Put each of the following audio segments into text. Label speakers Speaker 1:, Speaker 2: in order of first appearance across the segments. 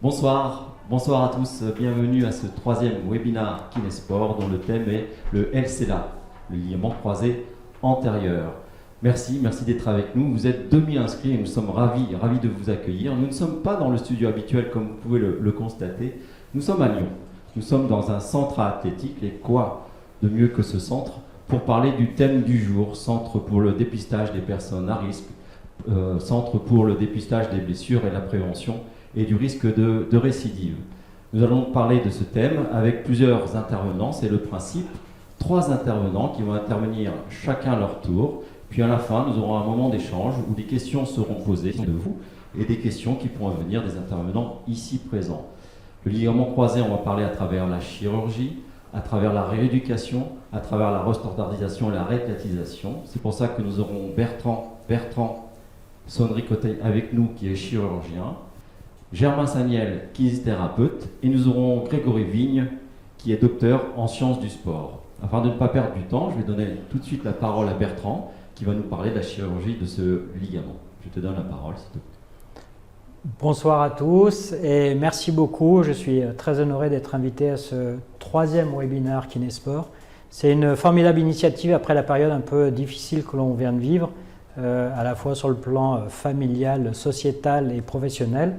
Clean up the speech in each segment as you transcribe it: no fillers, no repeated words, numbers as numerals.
Speaker 1: Bonsoir à tous, bienvenue à ce troisième webinaire Kinesport dont le thème est le LCA, le ligament croisé antérieur. Merci d'être avec nous. Vous êtes 2000 inscrits et nous sommes ravis de vous accueillir. Nous ne sommes pas dans le studio habituel comme vous pouvez le constater. Nous sommes à Lyon. Nous sommes dans un centre athlétique. Et quoi de mieux que ce centre pour parler du thème du jour, centre pour le dépistage des personnes à risque, centre pour le dépistage des blessures et la prévention et du risque de récidive. Nous allons parler de ce thème avec plusieurs intervenants. C'est le principe. 3 intervenants qui vont intervenir chacun à leur tour. Puis à la fin, nous aurons un moment d'échange où des questions seront posées de vous et des questions qui pourront venir des intervenants ici présents. Le ligament croisé, on va parler à travers la chirurgie, à travers la rééducation, à travers la restandardisation et la réathlétisation. C'est pour ça que nous aurons Bertrand Sonricotet avec nous qui est chirurgien, Germain Saniel, kinésithérapeute, et nous aurons Grégory Vigne, qui est docteur en sciences du sport. Afin de ne pas perdre du temps, je vais donner tout de suite la parole à Bertrand, qui va nous parler de la chirurgie de ce ligament. Je te donne la parole, s'il te plaît.
Speaker 2: Bonsoir à tous et merci beaucoup. Je suis très honoré d'être invité à ce 3e webinaire Kinesport. C'est une formidable initiative après la période un peu difficile que l'on vient de vivre, à la fois sur le plan familial, sociétal et professionnel.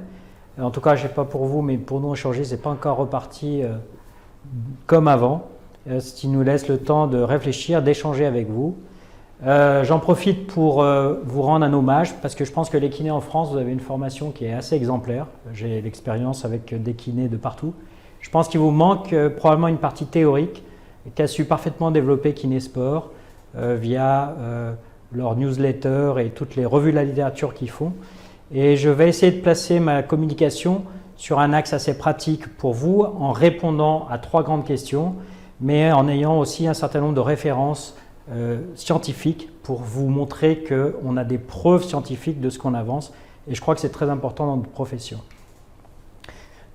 Speaker 2: En tout cas, je ne sais pas pour vous, mais pour nous en chirurgie, ce n'est pas encore reparti comme avant, ce qui nous laisse le temps de réfléchir, d'échanger avec vous. J'en profite pour vous rendre un hommage parce que je pense que les kinés en France, vous avez une formation qui est assez exemplaire. J'ai l'expérience avec des kinés de partout. Je pense qu'il vous manque probablement une partie théorique qu'a su parfaitement développer Kinesport via leur newsletter et toutes les revues de la littérature qu'ils font. Et je vais essayer de placer ma communication sur un axe assez pratique pour vous en répondant à 3 grandes questions, mais en ayant aussi un certain nombre de références scientifiques pour vous montrer qu'on a des preuves scientifiques de ce qu'on avance. Et je crois que c'est très important dans notre profession.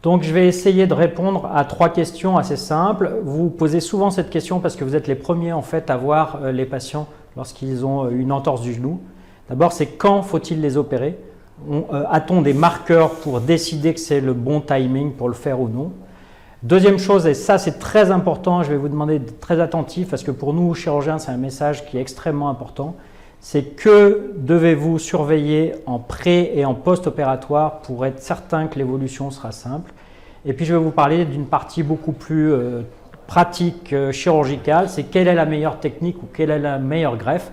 Speaker 2: Donc je vais essayer de répondre à 3 questions assez simples. Vous posez souvent cette question parce que vous êtes les premiers en fait à voir les patients lorsqu'ils ont une entorse du genou. D'abord, c'est quand faut-il les opérer? A-t-on des marqueurs pour décider que c'est le bon timing pour le faire ou non? Deuxième chose, et ça c'est très important, je vais vous demander d'être très attentif parce que pour nous chirurgiens c'est un message qui est extrêmement important, c'est que devez-vous surveiller en pré- et en post-opératoire pour être certain que l'évolution sera simple. Et puis je vais vous parler d'une partie beaucoup plus pratique chirurgicale, c'est quelle est la meilleure technique ou quelle est la meilleure greffe.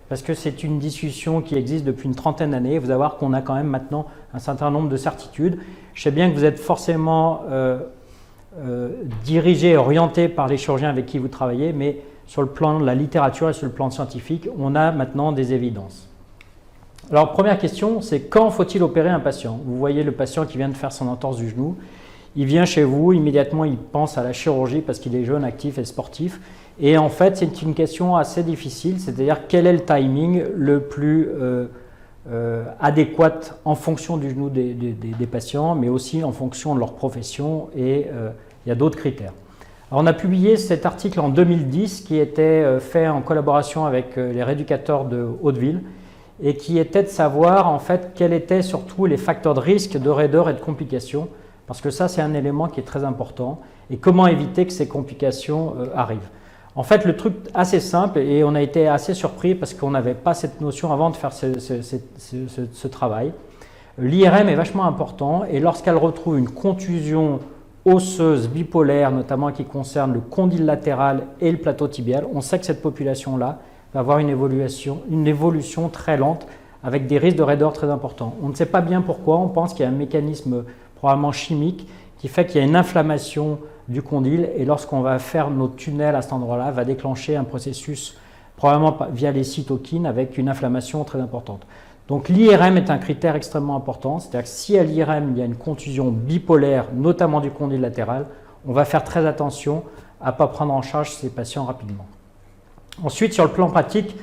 Speaker 2: Parce que c'est une discussion qui existe depuis une trentaine d'années. Vous allez voir qu'on a quand même maintenant un certain nombre de certitudes. Je sais bien que vous êtes forcément dirigé et orienté par les chirurgiens avec qui vous travaillez, mais sur le plan de la littérature et sur le plan scientifique, on a maintenant des évidences. Alors, première question, c'est quand faut-il opérer un patient? Vous voyez le patient qui vient de faire son entorse du genou. Il vient chez vous, immédiatement il pense à la chirurgie parce qu'il est jeune, actif et sportif. Et en fait, c'est une question assez difficile, c'est-à-dire quel est le timing le plus adéquat en fonction du genou des patients, mais aussi en fonction de leur profession et il y a d'autres critères. Alors, on a publié cet article en 2010 qui était fait en collaboration avec les rééducateurs de Hauteville et qui était de savoir en fait quels étaient surtout les facteurs de risque de raideur et de complications, parce que ça c'est un élément qui est très important, et comment éviter que ces complications arrivent. En fait, le truc assez simple, et on a été assez surpris parce qu'on n'avait pas cette notion avant de faire ce travail. L'IRM est vachement important et lorsqu'elle retrouve une contusion osseuse bipolaire, notamment qui concerne le condyle latéral et le plateau tibial, on sait que cette population-là va avoir une évolution très lente avec des risques de raideur très importants. On ne sait pas bien pourquoi, on pense qu'il y a un mécanisme probablement chimique qui fait qu'il y a une inflammation du condyle et lorsqu'on va faire nos tunnels à cet endroit-là, va déclencher un processus probablement via les cytokines avec une inflammation très importante. Donc l'IRM est un critère extrêmement important, c'est-à-dire que si à l'IRM il y a une contusion bipolaire, notamment du condyle latéral, on va faire très attention à ne pas prendre en charge ces patients rapidement. Ensuite, sur le plan pratique,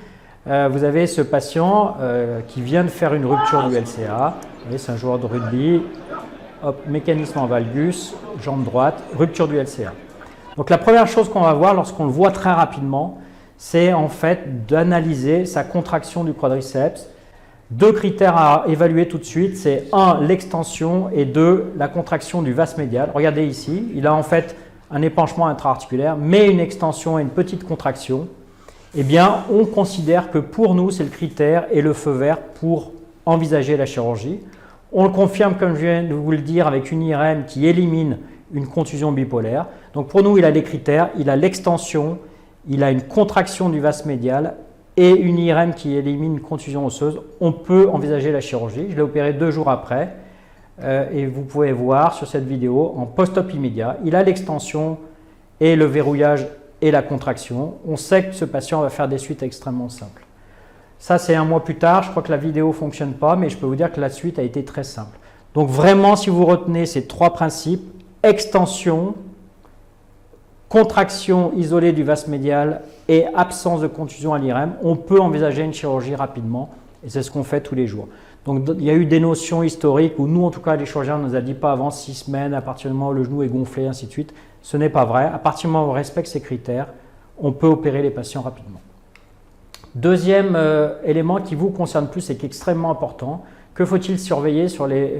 Speaker 2: vous avez ce patient qui vient de faire une rupture du LCA. Vous voyez, c'est un joueur de rugby. Hop, mécanisme en valgus, jambe droite, rupture du LCA. Donc la première chose qu'on va voir lorsqu'on le voit très rapidement, c'est en fait d'analyser sa contraction du quadriceps, Deux critères à évaluer tout de suite, c'est 1, l'extension et 2, la contraction du vaste médial. Regardez ici, il a en fait un épanchement intra-articulaire, mais une extension et une petite contraction. Eh bien, on considère que pour nous, c'est le critère et le feu vert pour envisager la chirurgie. On le confirme, comme je viens de vous le dire, avec une IRM qui élimine une contusion bipolaire. Donc pour nous, il a des critères, il a l'extension, il a une contraction du vaste médial et une IRM qui élimine une contusion osseuse. On peut envisager la chirurgie. Je l'ai opéré 2 jours après et vous pouvez voir sur cette vidéo en post-op immédiat. Il a l'extension et le verrouillage et la contraction. On sait que ce patient va faire des suites extrêmement simples. Ça, c'est 1 mois plus tard. Je crois que la vidéo ne fonctionne pas, mais je peux vous dire que la suite a été très simple. Donc vraiment, si vous retenez ces 3 principes, extension, contraction isolée du vaste médial et absence de contusion à l'IRM, on peut envisager une chirurgie rapidement et c'est ce qu'on fait tous les jours. Donc il y a eu des notions historiques où nous, en tout cas, les chirurgiens ne nous a dit pas avant 6 semaines, à partir du moment où le genou est gonflé, ainsi de suite. Ce n'est pas vrai. À partir du moment où on respecte ces critères, on peut opérer les patients rapidement. Deuxième élément qui vous concerne plus et qui est extrêmement important, que faut-il surveiller sur les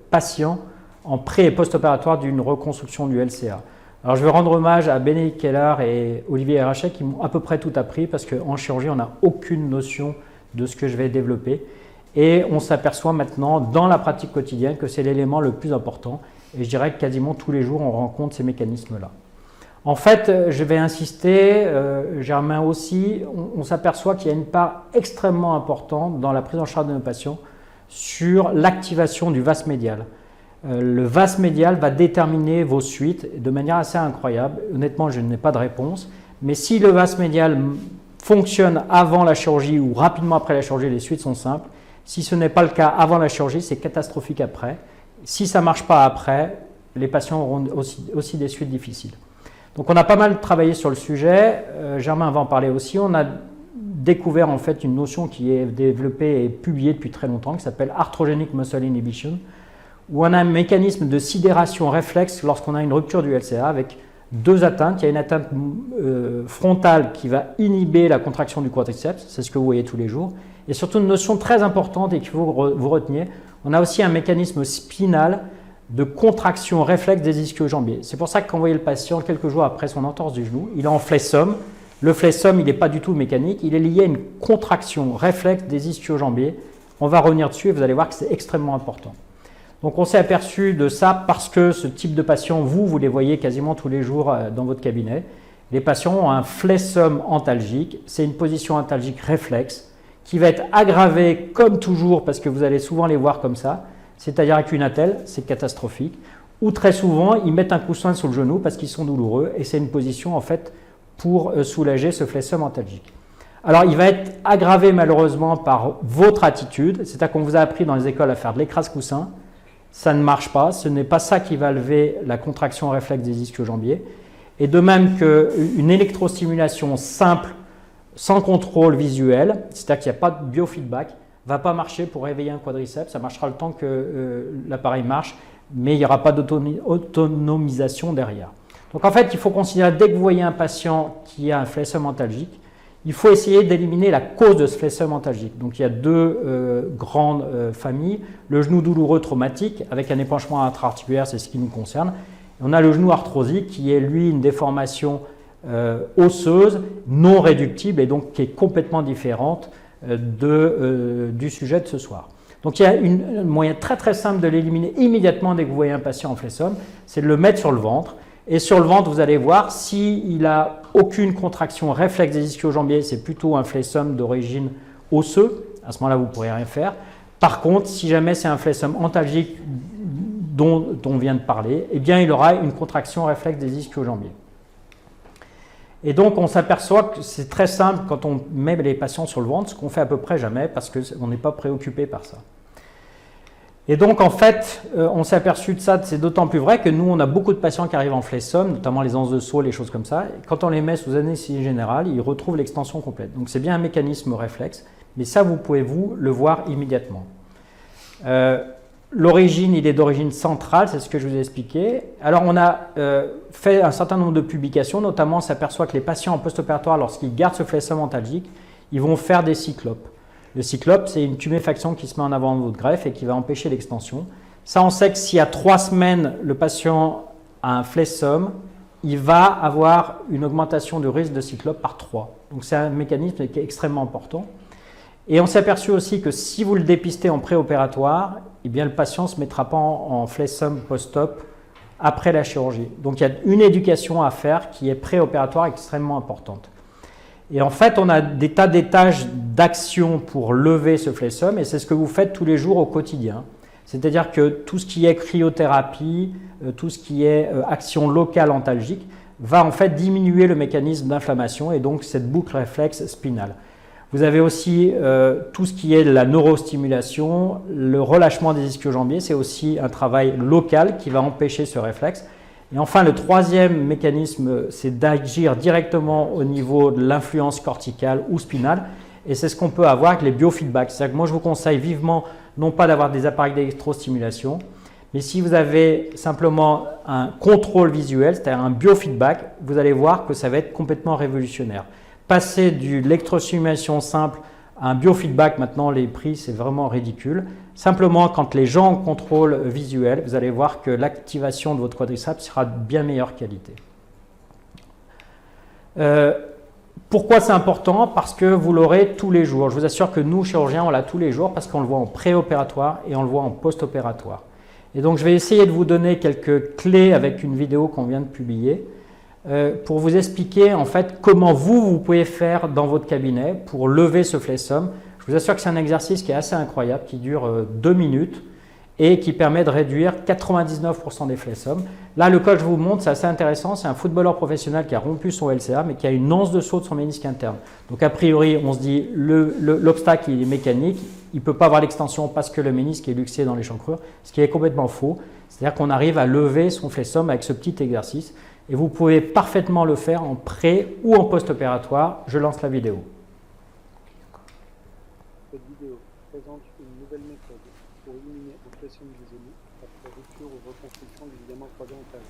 Speaker 2: patients en pré- et post-opératoire d'une reconstruction du LCA? Alors je veux rendre hommage à Bénédicte Keller et Olivier Herachet qui m'ont à peu près tout appris parce qu'en chirurgie, on n'a aucune notion de ce que je vais développer. Et on s'aperçoit maintenant dans la pratique quotidienne que c'est l'élément le plus important. Et je dirais que quasiment tous les jours, on rencontre ces mécanismes-là. En fait, je vais insister, Germain aussi, on s'aperçoit qu'il y a une part extrêmement importante dans la prise en charge de nos patients sur l'activation du vaste médial. Le vaste médial va déterminer vos suites de manière assez incroyable. Honnêtement, je n'ai pas de réponse. Mais si le vaste médial fonctionne avant la chirurgie ou rapidement après la chirurgie, les suites sont simples. Si ce n'est pas le cas avant la chirurgie, c'est catastrophique après. Si ça ne marche pas après, les patients auront aussi des suites difficiles. Donc on a pas mal travaillé sur le sujet. Germain va en parler aussi. On a découvert en fait une notion qui est développée et publiée depuis très longtemps qui s'appelle arthrogenic muscle inhibition, où on a un mécanisme de sidération réflexe lorsqu'on a une rupture du LCA avec 2 atteintes. Il y a une atteinte frontale qui va inhiber la contraction du quadriceps, c'est ce que vous voyez tous les jours. Et surtout une notion très importante et qu'il faut vous reteniez, on a aussi un mécanisme spinal de contraction réflexe des ischio-jambiers. C'est pour ça que quand vous voyez le patient quelques jours après son entorse du genou, il est en flessum. Le flessum, il n'est pas du tout mécanique, il est lié à une contraction réflexe des ischio-jambiers. On va revenir dessus et vous allez voir que c'est extrêmement important. Donc on s'est aperçu de ça parce que ce type de patient, vous les voyez quasiment tous les jours dans votre cabinet. Les patients ont un flessum antalgique, c'est une position antalgique réflexe qui va être aggravée comme toujours parce que vous allez souvent les voir comme ça, c'est-à-dire avec une attelle, c'est catastrophique, ou très souvent ils mettent un coussin sur le genou parce qu'ils sont douloureux et c'est une position en fait pour soulager ce flessum antalgique. Alors il va être aggravé malheureusement par votre attitude, c'est-à-dire qu'on vous a appris dans les écoles à faire de l'écrase-coussin. Ça ne marche pas, ce n'est pas ça qui va lever la contraction réflexe des ischio-jambiers. Et de même qu'une électrostimulation simple, sans contrôle visuel, c'est-à-dire qu'il n'y a pas de biofeedback, ne va pas marcher pour réveiller un quadriceps. Ça marchera le temps que l'appareil marche, mais il n'y aura pas d'autonomisation derrière. Donc en fait, il faut considérer, dès que vous voyez un patient qui a un flessum antalgique, il faut essayer d'éliminer la cause de ce flessum antalgique. Donc il y a 2 grandes familles. Le genou douloureux traumatique avec un épanchement intra-articulaire, c'est ce qui nous concerne. Et on a le genou arthrosique qui est lui une déformation osseuse non réductible et donc qui est complètement différente du sujet de ce soir. Donc il y a un moyen très très simple de l'éliminer immédiatement dès que vous voyez un patient en flessum, c'est de le mettre sur le ventre. Et sur le ventre, vous allez voir, s'il n'a aucune contraction réflexe des ischio-jambiers, c'est plutôt un flessum d'origine osseuse. À ce moment-là, vous ne pourrez rien faire. Par contre, si jamais c'est un flessum antalgique dont on vient de parler, eh bien, il aura une contraction réflexe des ischio-jambiers. Et donc, on s'aperçoit que c'est très simple quand on met les patients sur le ventre, ce qu'on fait à peu près jamais parce qu'on n'est pas préoccupé par ça. Et donc, en fait, on s'est aperçu de ça, c'est d'autant plus vrai que nous, on a beaucoup de patients qui arrivent en flessum, notamment les anses de Saul, les choses comme ça. Et quand on les met sous anesthésie générale, ils retrouvent l'extension complète. Donc, c'est bien un mécanisme réflexe, mais ça, vous pouvez le voir immédiatement. L'origine, il est d'origine centrale, c'est ce que je vous ai expliqué. Alors, on a fait un certain nombre de publications, notamment, on s'aperçoit que les patients en post-opératoire, lorsqu'ils gardent ce flessum antalgique, ils vont faire des cyclopes. Le cyclope, c'est une tuméfaction qui se met en avant de votre greffe et qui va empêcher l'extension. Ça, on sait que s'il y a 3 semaines, le patient a un flessum, il va avoir une augmentation du risque de cyclope par 3. Donc c'est un mécanisme qui est extrêmement important. Et on s'est aperçu aussi que si vous le dépistez en préopératoire, eh bien le patient ne se mettra pas en flessum post-op après la chirurgie. Donc il y a une éducation à faire qui est préopératoire extrêmement importante. Et en fait, on a des tas d'étages d'action pour lever ce flessum et c'est ce que vous faites tous les jours au quotidien. C'est-à-dire que tout ce qui est cryothérapie, tout ce qui est action locale antalgique va en fait diminuer le mécanisme d'inflammation et donc cette boucle réflexe spinale. Vous avez aussi tout ce qui est la neurostimulation, le relâchement des ischio-jambiers, c'est aussi un travail local qui va empêcher ce réflexe. Et enfin, le troisième mécanisme, c'est d'agir directement au niveau de l'influence corticale ou spinale. Et c'est ce qu'on peut avoir avec les biofeedbacks. C'est-à-dire que moi, je vous conseille vivement, non pas d'avoir des appareils d'électrostimulation, mais si vous avez simplement un contrôle visuel, c'est-à-dire un biofeedback, vous allez voir que ça va être complètement révolutionnaire. Passer de l'électrostimulation simple à un biofeedback, maintenant les prix, c'est vraiment ridicule. Simplement, quand les gens ont contrôle visuel, vous allez voir que l'activation de votre quadriceps sera de bien meilleure qualité. Pourquoi c'est important? Parce que vous l'aurez tous les jours. Je vous assure que nous, chirurgiens, on l'a tous les jours parce qu'on le voit en préopératoire et on le voit en post-opératoire. Et donc, je vais essayer de vous donner quelques clés avec une vidéo qu'on vient de publier pour vous expliquer en fait comment vous pouvez faire dans votre cabinet pour lever ce flessum. Je vous assure que c'est un exercice qui est assez incroyable, qui dure 2 minutes et qui permet de réduire 99% des flessums. Là, le cas que je vous montre, c'est assez intéressant. C'est un footballeur professionnel qui a rompu son LCA, mais qui a une once de saut de son ménisque interne. Donc, a priori, on se dit l'obstacle il est mécanique. Il ne peut pas avoir l'extension parce que le ménisque est luxé dans l'échancrure, ce qui est complètement faux. C'est-à-dire qu'on arrive à lever son flessum avec ce petit exercice. Et vous pouvez parfaitement le faire en pré ou en post-opératoire. Je lance la vidéo.
Speaker 3: Cette vidéo présente une nouvelle méthode pour éliminer un flessum du genou après rupture ou reconstruction du ligament croisé antérieur.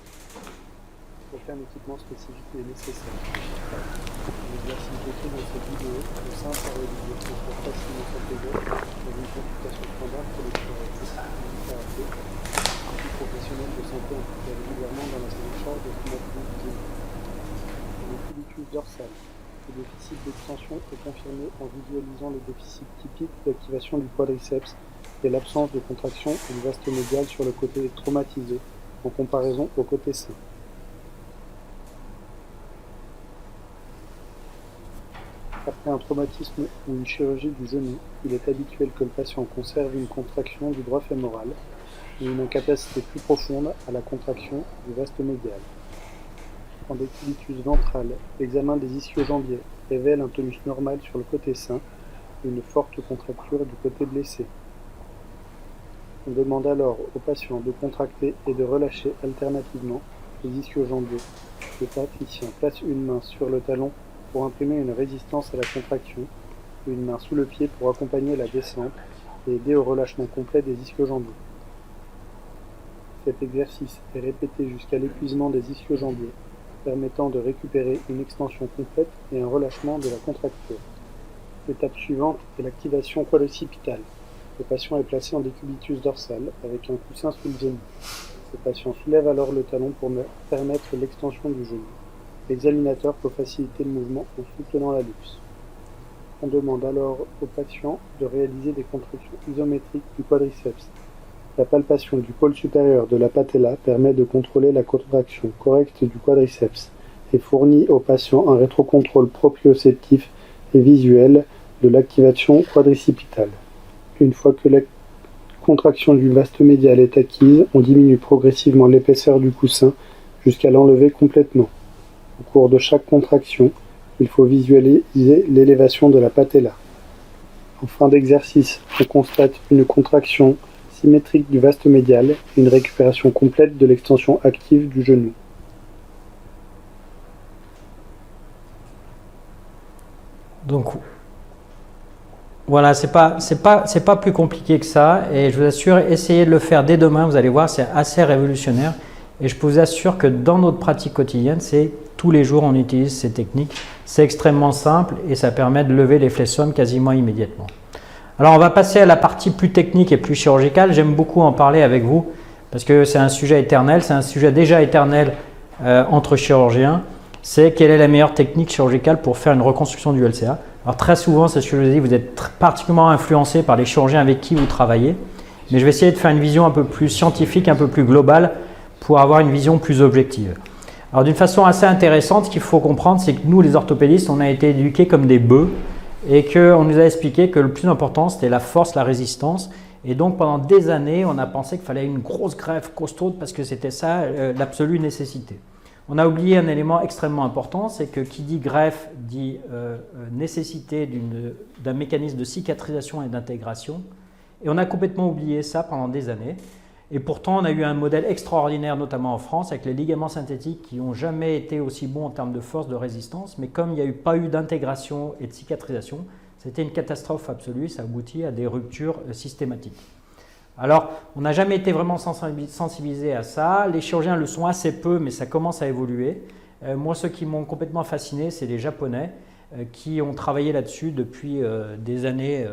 Speaker 3: Aucun équipement spécifique n'est nécessaire. L'exercice décrit dans cette vidéo est simple à réaliser et pour facilement s'intégrer dans une consultation standard pour les chirurgiens, les professionnels de santé impliqués régulièrement dans la charge de somatisme du genou. Le cubitus dorsal. Le déficit d'extension est confirmé en visualisant le déficit typique d'activation du quadriceps et l'absence de contraction du vaste médial sur le côté traumatisé en comparaison au côté sain. Après un traumatisme ou une chirurgie du genou, il est habituel que le patient conserve une contraction du droit fémoral et une incapacité plus profonde à la contraction du vaste médial. En décubitus ventral, l'examen des ischio-jambiers révèle un tonus normal sur le côté sain et une forte contracture du côté blessé. On demande alors au patient de contracter et de relâcher alternativement les ischio-jambiers. Le praticien place une main sur le talon pour imprimer une résistance à la contraction, une main sous le pied pour accompagner la descente et aider au relâchement complet des ischio-jambiers. Cet exercice est répété jusqu'à l'épuisement des ischio-jambiers, permettant de récupérer une extension complète et un relâchement de la contracture. L'étape suivante est l'activation quadricipitale. Le patient est placé en décubitus dorsal avec un coussin sous le genou. Le patient soulève alors le talon pour permettre l'extension du genou. L'examinateur peut faciliter le mouvement en soutenant la luxe. On demande alors au patient de réaliser des contractions isométriques du quadriceps. La palpation du pôle supérieur de la patella permet de contrôler la contraction correcte du quadriceps et fournit au patient un rétrocontrôle proprioceptif et visuel de l'activation quadricipitale. Une fois que la contraction du vaste médial est acquise, on diminue progressivement l'épaisseur du coussin jusqu'à l'enlever complètement. Au cours de chaque contraction, il faut visualiser l'élévation de la patella. En fin d'exercice, on constate une contraction symétrique du vaste médial et une récupération complète de l'extension active du genou.
Speaker 2: Donc voilà, c'est pas plus compliqué que ça et je vous assure, essayez de le faire dès demain, vous allez voir, c'est assez révolutionnaire et je vous assure que dans notre pratique quotidienne, c'est tous les jours on utilise ces techniques, c'est extrêmement simple et ça permet de lever les flessums quasiment immédiatement. Alors on va passer à la partie plus technique et plus chirurgicale. J'aime beaucoup en parler avec vous parce que c'est un sujet éternel, c'est un sujet déjà éternel entre chirurgiens. C'est quelle est la meilleure technique chirurgicale pour faire une reconstruction du LCA. Alors très souvent, c'est ce que je vous dis, vous êtes particulièrement influencé par les chirurgiens avec qui vous travaillez. Mais je vais essayer de faire une vision un peu plus scientifique, un peu plus globale pour avoir une vision plus objective. Alors d'une façon assez intéressante, ce qu'il faut comprendre, c'est que nous les orthopédistes, on a été éduqués comme des bœufs et qu'on nous a expliqué que le plus important c'était la force, la résistance. Et donc pendant des années, on a pensé qu'il fallait une grosse greffe costaude parce que c'était ça l'absolue nécessité. On a oublié un élément extrêmement important, c'est que qui dit greffe dit nécessité d'un mécanisme de cicatrisation et d'intégration. Et on a complètement oublié ça pendant des années. Et pourtant, on a eu un modèle extraordinaire, notamment en France, avec les ligaments synthétiques qui n'ont jamais été aussi bons en termes de force, de résistance. Mais comme il n'y a pas eu d'intégration et de cicatrisation, c'était une catastrophe absolue. Ça aboutit à des ruptures systématiques. Alors, on n'a jamais été vraiment sensibilisé à ça. Les chirurgiens le sont assez peu, mais ça commence à évoluer. Moi, ceux qui m'ont complètement fasciné, c'est les Japonais qui ont travaillé là-dessus depuis des années,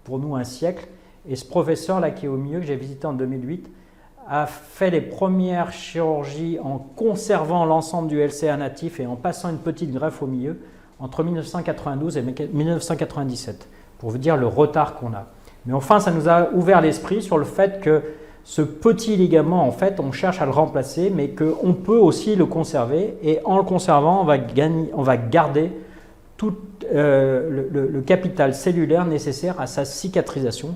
Speaker 2: pour nous un siècle. Et ce professeur-là qui est au milieu, que j'ai visité en 2008, a fait les premières chirurgies en conservant l'ensemble du LCA natif et en passant une petite greffe au milieu entre 1992 et 1997, pour vous dire le retard qu'on a. Mais enfin, ça nous a ouvert l'esprit sur le fait que ce petit ligament, en fait, on cherche à le remplacer, mais qu'on peut aussi le conserver. Et en le conservant, on va garder tout le capital cellulaire nécessaire à sa cicatrisation,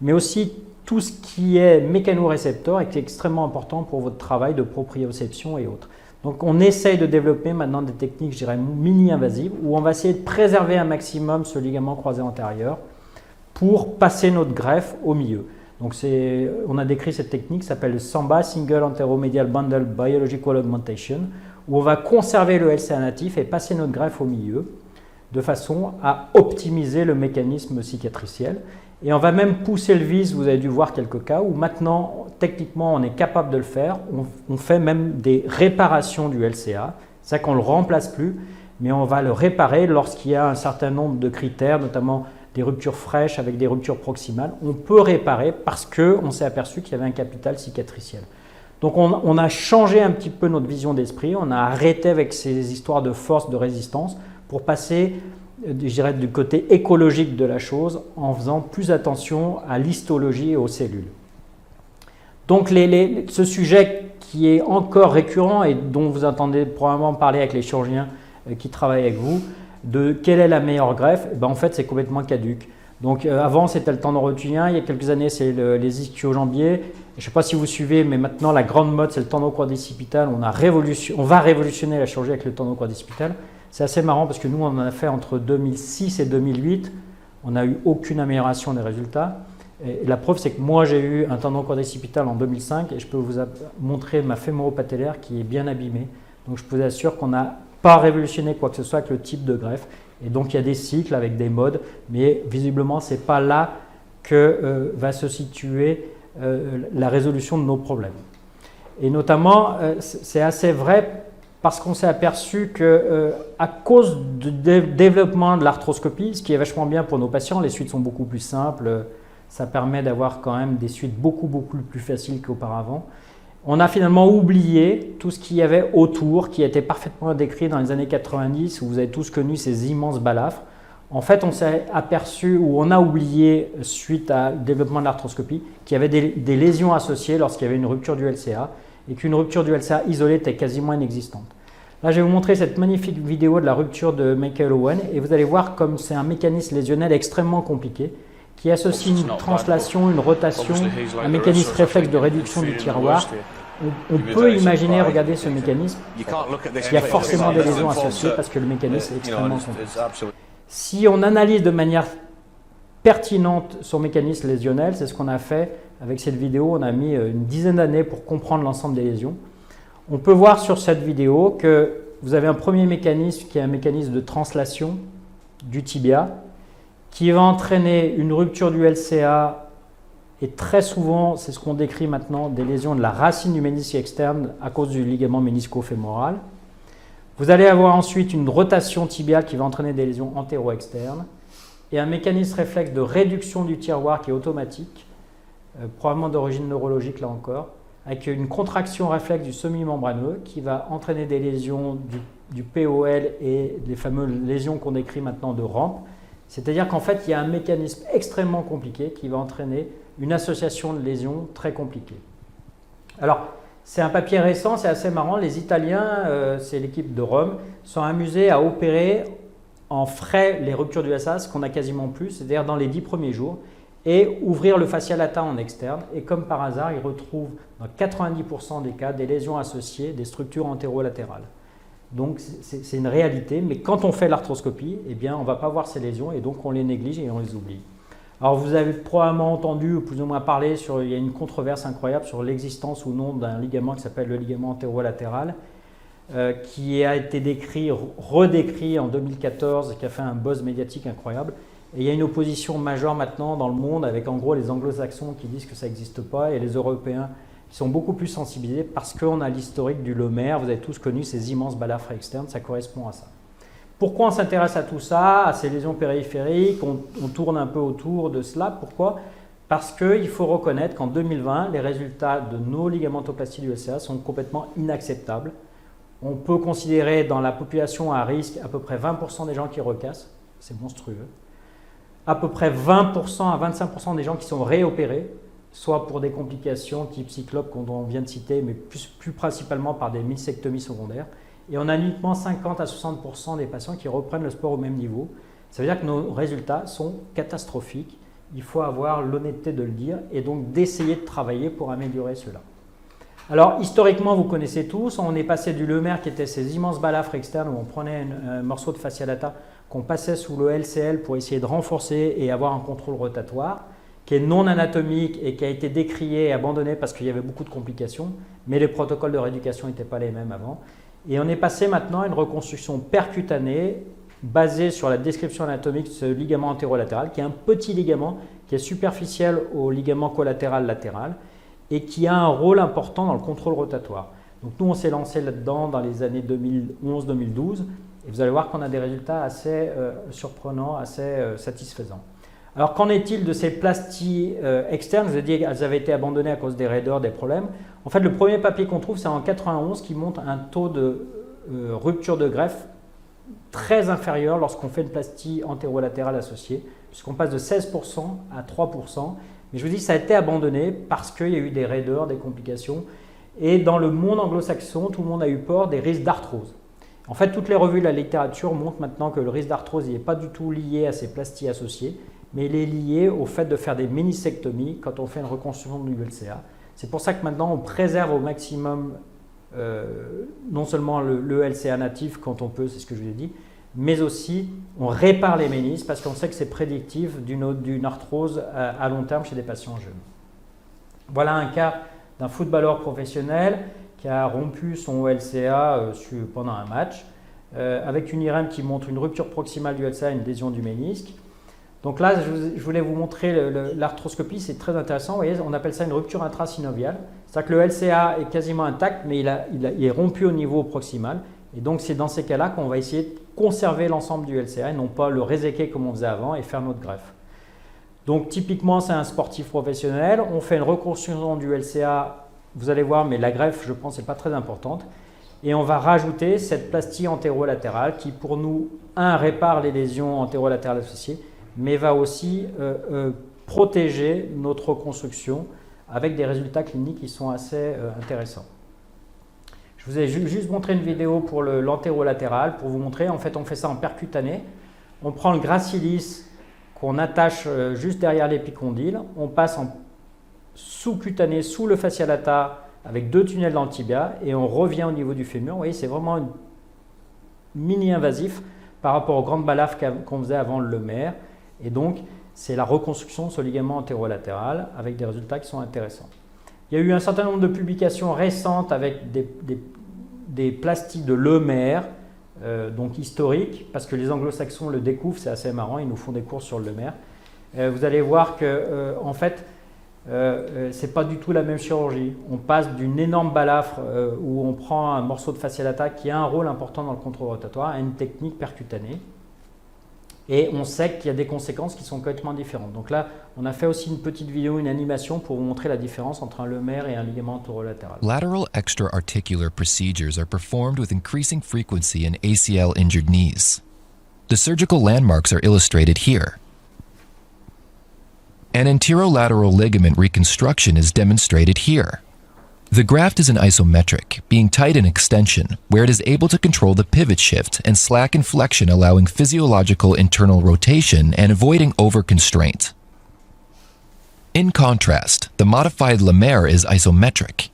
Speaker 2: mais aussi tout ce qui est mécanorécepteur et qui est extrêmement important pour votre travail de proprioception et autres. Donc on essaye de développer maintenant des techniques, je dirais, mini-invasives, où on va essayer de préserver un maximum ce ligament croisé antérieur pour passer notre greffe au milieu. Donc on a décrit cette technique, ça s'appelle le SAMBA, Single Anteromedial Bundle Biological Augmentation, où on va conserver le LCA natif et passer notre greffe au milieu, de façon à optimiser le mécanisme cicatriciel. Et on va même pousser le vis, vous avez dû voir quelques cas où maintenant, techniquement, on est capable de le faire. On fait même des réparations du LCA, c'est-à-dire qu'on ne le remplace plus, mais on va le réparer lorsqu'il y a un certain nombre de critères, notamment des ruptures fraîches avec des ruptures proximales. On peut réparer parce qu'on s'est aperçu qu'il y avait un capital cicatriciel. Donc on a changé un petit peu notre vision d'esprit, on a arrêté avec ces histoires de force, de résistance, pour passer, je dirais, du côté écologique de la chose en faisant plus attention à l'histologie et aux cellules. Donc ce sujet qui est encore récurrent et dont vous entendez probablement parler avec les chirurgiens qui travaillent avec vous, de quelle est la meilleure greffe, en fait c'est complètement caduque. Donc avant c'était le tendon rotulien, il y a quelques années c'est les ischio-jambiers. Je ne sais pas si vous suivez, mais maintenant la grande mode c'est le tendon quadricipital. On va révolutionner la chirurgie avec le tendon quadricipital. C'est assez marrant parce que nous on en a fait entre 2006 et 2008. On n'a eu aucune amélioration des résultats. Et la preuve c'est que moi j'ai eu un tendon quadricipital en 2005 et je peux vous montrer ma fémoro-patellaire qui est bien abîmée. Donc je vous assure qu'on n'a pas révolutionné quoi que ce soit avec le type de greffe. Et donc il y a des cycles avec des modes, mais visiblement ce n'est pas là que va se situer la résolution de nos problèmes. Et notamment, c'est assez vrai parce qu'on s'est aperçu qu'à cause du développement de l'arthroscopie, ce qui est vachement bien pour nos patients, les suites sont beaucoup plus simples, ça permet d'avoir quand même des suites beaucoup plus faciles qu'auparavant. On a finalement oublié tout ce qu'il y avait autour, qui était parfaitement décrit dans les années 90, où vous avez tous connu ces immenses balafres. En fait, on s'est aperçu, ou on a oublié, suite au développement de l'arthroscopie, qu'il y avait des lésions associées lorsqu'il y avait une rupture du LCA, et qu'une rupture du LCA isolée était quasiment inexistante. Là, je vais vous montrer cette magnifique vidéo de la rupture de Michael Owen, et vous allez voir comme c'est un mécanisme lésionnel extrêmement compliqué, qui associe une translation, une rotation, un mécanisme réflexe de réduction du tiroir. On peut imaginer, regardez ce mécanisme, il y a forcément des lésions associées parce que le mécanisme est extrêmement complexe. Si on analyse de manière pertinente son mécanisme lésionnel, c'est ce qu'on a fait avec cette vidéo, on a mis une dizaine d'années pour comprendre l'ensemble des lésions. On peut voir sur cette vidéo que vous avez un premier mécanisme qui est un mécanisme de translation du tibia, qui va entraîner une rupture du LCA et très souvent, c'est ce qu'on décrit maintenant, des lésions de la racine du ménisque externe à cause du ligament ménisco-fémoral. Vous allez avoir ensuite une rotation tibiale qui va entraîner des lésions antéro-externes et un mécanisme réflexe de réduction du tiroir qui est automatique, probablement d'origine neurologique là encore, avec une contraction réflexe du semi-membraneux qui va entraîner des lésions du POL et les fameuses lésions qu'on décrit maintenant de rampe. C'est-à-dire qu'en fait, il y a un mécanisme extrêmement compliqué qui va entraîner une association de lésions très compliquée. Alors, c'est un papier récent, c'est assez marrant. Les Italiens, c'est l'équipe de Rome, sont amusés à opérer en frais les ruptures du LCA, ce qu'on a quasiment plus, c'est-à-dire dans les 10 premiers jours, et ouvrir le fascia latin en externe. Et comme par hasard, ils retrouvent dans 90% des cas des lésions associées des structures antérolatérales. Donc c'est une réalité, mais quand on fait l'arthroscopie, eh bien, on ne va pas voir ces lésions et donc on les néglige et on les oublie. Alors vous avez probablement entendu ou plus ou moins parler il y a une controverse incroyable sur l'existence ou non d'un ligament qui s'appelle le ligament antérolatéral, qui a été redécrit en 2014 et qui a fait un buzz médiatique incroyable. Et il y a une opposition majeure maintenant dans le monde avec en gros les anglo-saxons qui disent que ça n'existe pas et les Européens qui sont beaucoup plus sensibilisés parce qu'on a l'historique du Lemaire. Vous avez tous connu ces immenses balafres externes, ça correspond à ça. Pourquoi on s'intéresse à tout ça, à ces lésions périphériques, on tourne un peu autour de cela. Pourquoi? Parce qu'il faut reconnaître qu'en 2020, les résultats de nos ligamentoplasties du LCA sont complètement inacceptables. On peut considérer dans la population à risque à peu près 20% des gens qui recassent, c'est monstrueux. À peu près 20% à 25% des gens qui sont réopérés, soit pour des complications type cyclope qu'on vient de citer, mais plus principalement par des mastectomies secondaires. Et on a uniquement 50 à 60% des patients qui reprennent le sport au même niveau. Ça veut dire que nos résultats sont catastrophiques. Il faut avoir l'honnêteté de le dire et donc d'essayer de travailler pour améliorer cela. Alors, historiquement, vous connaissez tous, on est passé du Lemaire qui était ces immenses balafres externes où on prenait un morceau de fascia lata qu'on passait sous le LCL pour essayer de renforcer et avoir un contrôle rotatoire, qui est non anatomique et qui a été décrié et abandonné parce qu'il y avait beaucoup de complications, mais les protocoles de rééducation n'étaient pas les mêmes avant. Et on est passé maintenant à une reconstruction percutanée basée sur la description anatomique de ce ligament antérolatéral, qui est un petit ligament qui est superficiel au ligament collatéral latéral et qui a un rôle important dans le contrôle rotatoire. Donc nous, on s'est lancé là-dedans dans les années 2011-2012 et vous allez voir qu'on a des résultats assez surprenants, assez satisfaisants. Alors qu'en est-il de ces plasties externes? Je vous ai dit qu'elles avaient été abandonnées à cause des raideurs, des problèmes. En fait, le premier papier qu'on trouve, c'est en 91 qui montre un taux de rupture de greffe très inférieur lorsqu'on fait une plastie antérolatérale associée, puisqu'on passe de 16% à 3%. Mais je vous dis, ça a été abandonné parce qu'il y a eu des raideurs, des complications. Et dans le monde anglo-saxon, tout le monde a eu peur des risques d'arthrose. En fait, toutes les revues de la littérature montrent maintenant que le risque d'arthrose n'est pas du tout lié à ces plasties associées, mais il est lié au fait de faire des mini-sectomies quand on fait une reconstruction du LCA. C'est pour ça que maintenant, on préserve au maximum non seulement le LCA natif quand on peut, c'est ce que je vous ai dit, mais aussi on répare les ménisques parce qu'on sait que c'est prédictif d'une arthrose à long terme chez des patients jeunes. Voilà un cas d'un footballeur professionnel qui a rompu son LCA pendant un match avec une IRM qui montre une rupture proximale du LCA et une lésion du ménisque. Donc là, je voulais vous montrer l'arthroscopie, c'est très intéressant. Vous voyez, on appelle ça une rupture intrasynoviale. C'est-à-dire que le LCA est quasiment intact, mais il est rompu au niveau proximal. Et donc, c'est dans ces cas-là qu'on va essayer de conserver l'ensemble du LCA et non pas le réséquer comme on faisait avant et faire notre greffe. Donc, typiquement, c'est un sportif professionnel. On fait une reconstruction du LCA, vous allez voir, mais la greffe, je pense, n'est pas très importante. Et on va rajouter cette plastie antérolatérale qui, pour nous, répare les lésions antérolatérales associées, mais va aussi protéger notre reconstruction avec des résultats cliniques qui sont assez intéressants. Je vous ai juste montré une vidéo pour l'antérolatéral pour vous montrer. En fait, on fait ça en percutané. On prend le gracilis qu'on attache juste derrière l'épicondyle. On passe en sous-cutané, sous le fascia lata, avec 2 tunnels dans le tibia et on revient au niveau du fémur. Vous voyez, c'est vraiment mini-invasif par rapport aux grandes balafres qu'on faisait avant le Lemaire. Et donc, c'est la reconstruction de ce ligament antérolatéral avec des résultats qui sont intéressants. Il y a eu un certain nombre de publications récentes avec des plasties de Lemaire, donc historiques, parce que les anglo-saxons le découvrent, c'est assez marrant, ils nous font des cours sur le Lemaire. Vous allez voir que, en fait, ce n'est pas du tout la même chirurgie. On passe d'une énorme balafre où on prend un morceau de fascia lata qui a un rôle important dans le contrôle rotatoire à une technique percutanée. Et on sait qu'il y a des conséquences qui sont complètement différentes. Donc là, on a fait aussi une petite vidéo, une animation pour vous montrer la différence entre un lomère et un ligament anterolatéral.
Speaker 4: Lateral extra-articular procedures are performed with increasing frequency in ACL-injured knees. The surgical landmarks are illustrated here. An anterolateral ligament reconstruction is demonstrated here. The graft is an isometric, being tight in extension, where it is able to control the pivot shift and slack in flexion, allowing physiological internal rotation and avoiding over-constraint. In contrast, the modified lomere is isometric.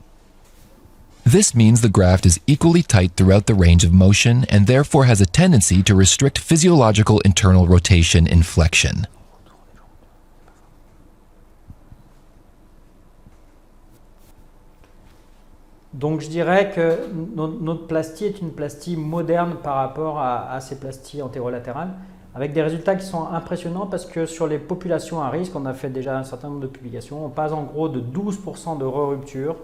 Speaker 4: This means the graft is equally tight throughout the range of motion and therefore has a tendency to restrict physiological internal rotation in flexion.
Speaker 2: Donc je dirais que notre plastie est une plastie moderne par rapport à ces plasties antérolatérales, avec des résultats qui sont impressionnants parce que sur les populations à risque, on a fait déjà un certain nombre de publications, on passe en gros de 12% de re-rupture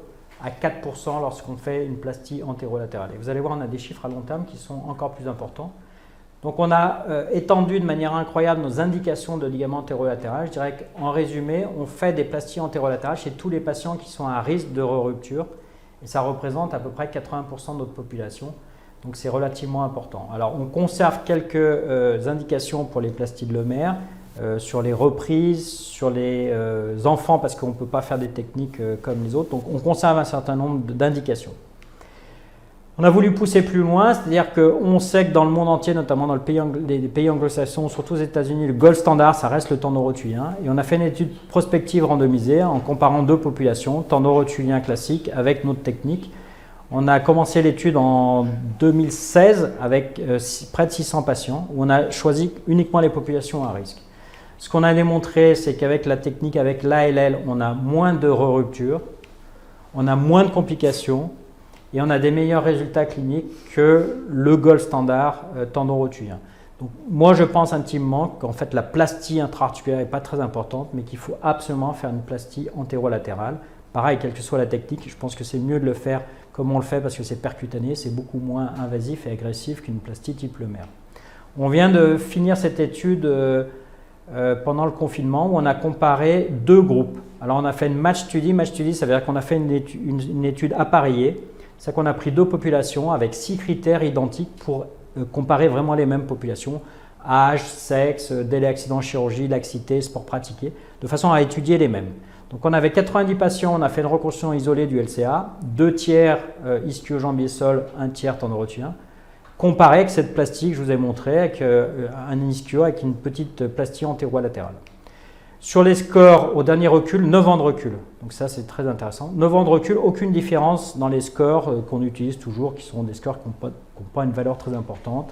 Speaker 2: à 4% lorsqu'on fait une plastie antérolatérale. Et vous allez voir, on a des chiffres à long terme qui sont encore plus importants. Donc on a étendu de manière incroyable nos indications de ligament antérolatéral. Je dirais qu'en résumé, on fait des plasties antérolatérales chez tous les patients qui sont à risque de re-rupture. Et ça représente à peu près 80% de notre population, donc c'est relativement important. Alors on conserve quelques indications pour les plasties de lomère, sur les reprises, sur les enfants, parce qu'on ne peut pas faire des techniques comme les autres, donc on conserve un certain nombre d'indications. On a voulu pousser plus loin, c'est-à-dire qu'on sait que dans le monde entier, notamment dans les pays anglo-saxons, surtout aux États-Unis, le gold standard, ça reste le tendon rotulien. Et on a fait une étude prospective randomisée en comparant deux populations, tendon rotulien classique avec notre technique. On a commencé l'étude en 2016 avec près de 600 patients, où on a choisi uniquement les populations à risque. Ce qu'on a démontré, c'est qu'avec la technique, avec l'ALL, on a moins de re-rupture, on a moins de complications, et on a des meilleurs résultats cliniques que le gold standard tendon rotulien. Donc, moi, je pense intimement qu'en fait, la plastie intra-articulaire n'est pas très importante, mais qu'il faut absolument faire une plastie antérolatérale. Pareil, quelle que soit la technique, je pense que c'est mieux de le faire comme on le fait parce que c'est percutané, c'est beaucoup moins invasif et agressif qu'une plastie type lomère. On vient de finir cette étude pendant le confinement où on a comparé deux groupes. Alors, on a fait une match study. Match study, ça veut dire qu'on a fait une étude appareillée. C'est qu'on a pris deux populations avec 6 critères identiques pour comparer vraiment les mêmes populations, âge, sexe, délai accident chirurgie, laxité, sport pratiqué, de façon à étudier les mêmes. Donc on avait 90 patients, on a fait une reconstruction isolée du LCA, 2 tiers ischio-jambier-sol, 1 tiers tendon rotulien, comparé avec cette plastie que je vous ai montré, avec un ischio avec une petite plastie antérolatérale. Sur les scores, au dernier recul, 9 ans de recul. Donc ça, c'est très intéressant. 9 ans de recul, aucune différence dans les scores qu'on utilise toujours, qui sont des scores qui n'ont pas une valeur très importante.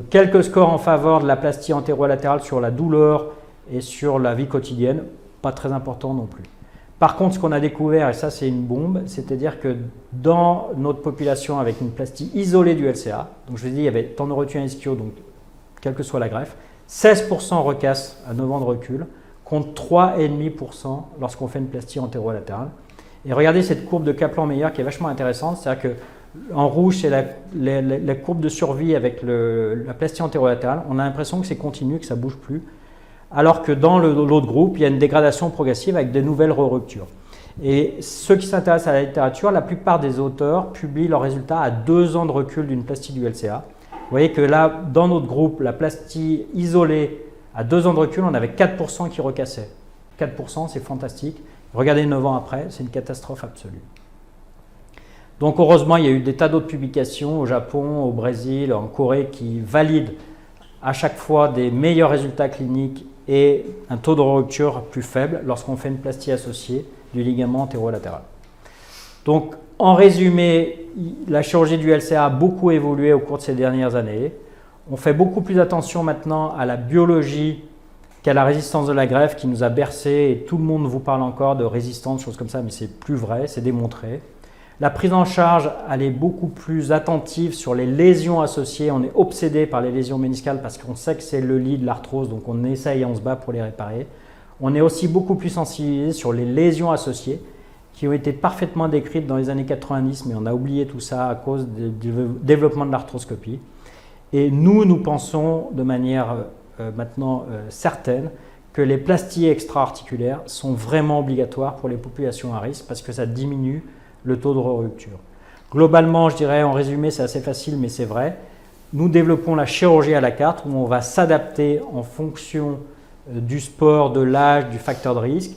Speaker 2: Quelques scores en faveur de la plastie antérolatérale sur la douleur et sur la vie quotidienne, pas très important non plus. Par contre, ce qu'on a découvert, et ça c'est une bombe, c'est-à-dire que dans notre population avec une plastie isolée du LCA, donc je vous ai dit, il y avait tendon rotulien ischio, donc quelle que soit la greffe, 16% recasse à 9 ans de recul, contre 3,5% lorsqu'on fait une plastie antérolatérale. Et regardez cette courbe de Kaplan-Meier qui est vachement intéressante, c'est-à-dire qu'en rouge, c'est la courbe de survie avec la plastie antérolatérale. On a l'impression que c'est continu, que ça ne bouge plus, alors que dans l'autre groupe, il y a une dégradation progressive avec de nouvelles re-ruptures. Et ceux qui s'intéressent à la littérature, la plupart des auteurs publient leurs résultats à 2 ans de recul d'une plastie du LCA. Vous voyez que là, dans notre groupe, la plastie isolée, à 2 ans de recul, on avait 4% qui recassaient. 4%, c'est fantastique. Regardez 9 ans après, c'est une catastrophe absolue. Donc heureusement, il y a eu des tas d'autres publications au Japon, au Brésil, en Corée qui valident à chaque fois des meilleurs résultats cliniques et un taux de rupture plus faible lorsqu'on fait une plastie associée du ligament antérolatéral. Donc en résumé, la chirurgie du LCA a beaucoup évolué au cours de ces dernières années. On fait beaucoup plus attention maintenant à la biologie qu'à la résistance de la greffe qui nous a bercé et tout le monde vous parle encore de résistance, choses comme ça, mais c'est plus vrai, c'est démontré. La prise en charge, elle est beaucoup plus attentive sur les lésions associées. On est obsédé par les lésions méniscales parce qu'on sait que c'est le lit de l'arthrose, donc on essaye et on se bat pour les réparer. On est aussi beaucoup plus sensibilisé sur les lésions associées qui ont été parfaitement décrites dans les années 90, mais on a oublié tout ça à cause du développement de l'arthroscopie. Et nous pensons de manière maintenant certaine que les plasties extra-articulaires sont vraiment obligatoires pour les populations à risque parce que ça diminue le taux de rupture. Globalement, je dirais en résumé, c'est assez facile, mais c'est vrai. Nous développons la chirurgie à la carte où on va s'adapter en fonction du sport, de l'âge, du facteur de risque.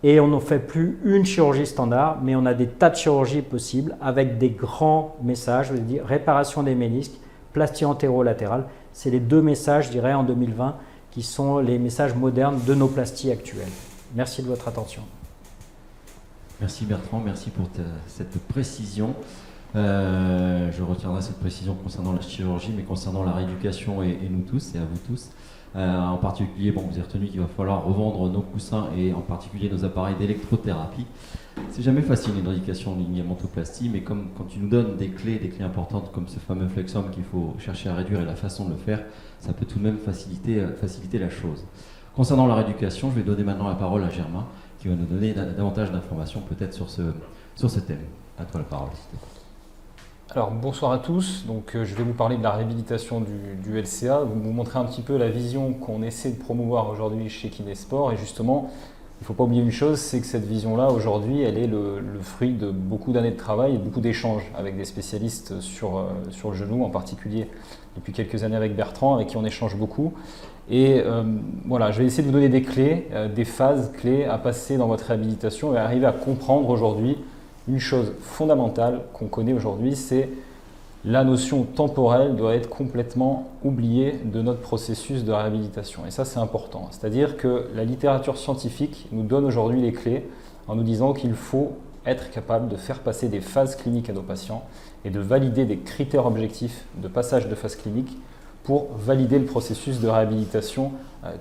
Speaker 2: Et on ne fait plus une chirurgie standard, mais on a des tas de chirurgies possibles avec des grands messages, je veux dire réparation des ménisques, plastie antérolatérale. C'est les 2 messages, je dirais, en 2020, qui sont les messages modernes de nos plasties actuelles. Merci de votre attention.
Speaker 1: Merci Bertrand, merci pour cette précision. Je retiendrai cette précision concernant la chirurgie, mais concernant la rééducation et nous tous, et à vous tous. En particulier, bon, vous avez retenu qu'il va falloir revendre nos coussins et en particulier nos appareils d'électrothérapie. C'est jamais facile une rééducation en ligamentoplastie, mais comme quand tu nous donnes des clés importantes comme ce fameux flexum qu'il faut chercher à réduire et la façon de le faire, ça peut tout de même faciliter la chose. Concernant la rééducation, je vais donner maintenant la parole à Germain qui va nous donner davantage d'informations peut-être sur ce thème. À toi la parole.
Speaker 5: Alors bonsoir à tous, donc je vais vous parler de la réhabilitation du LCA, vous montrer un petit peu la vision qu'on essaie de promouvoir aujourd'hui chez Kinesport et justement il ne faut pas oublier une chose, c'est que cette vision-là aujourd'hui elle est le fruit de beaucoup d'années de travail et beaucoup d'échanges avec des spécialistes sur le genou en particulier depuis quelques années avec Bertrand avec qui on échange beaucoup et voilà, je vais essayer de vous donner des clés, des phases clés à passer dans votre réhabilitation et arriver à comprendre aujourd'hui une chose fondamentale qu'on connaît aujourd'hui, c'est la notion temporelle doit être complètement oubliée de notre processus de réhabilitation. Et ça, c'est important. C'est-à-dire que la littérature scientifique nous donne aujourd'hui les clés en nous disant qu'il faut être capable de faire passer des phases cliniques à nos patients et de valider des critères objectifs de passage de phase clinique pour valider le processus de réhabilitation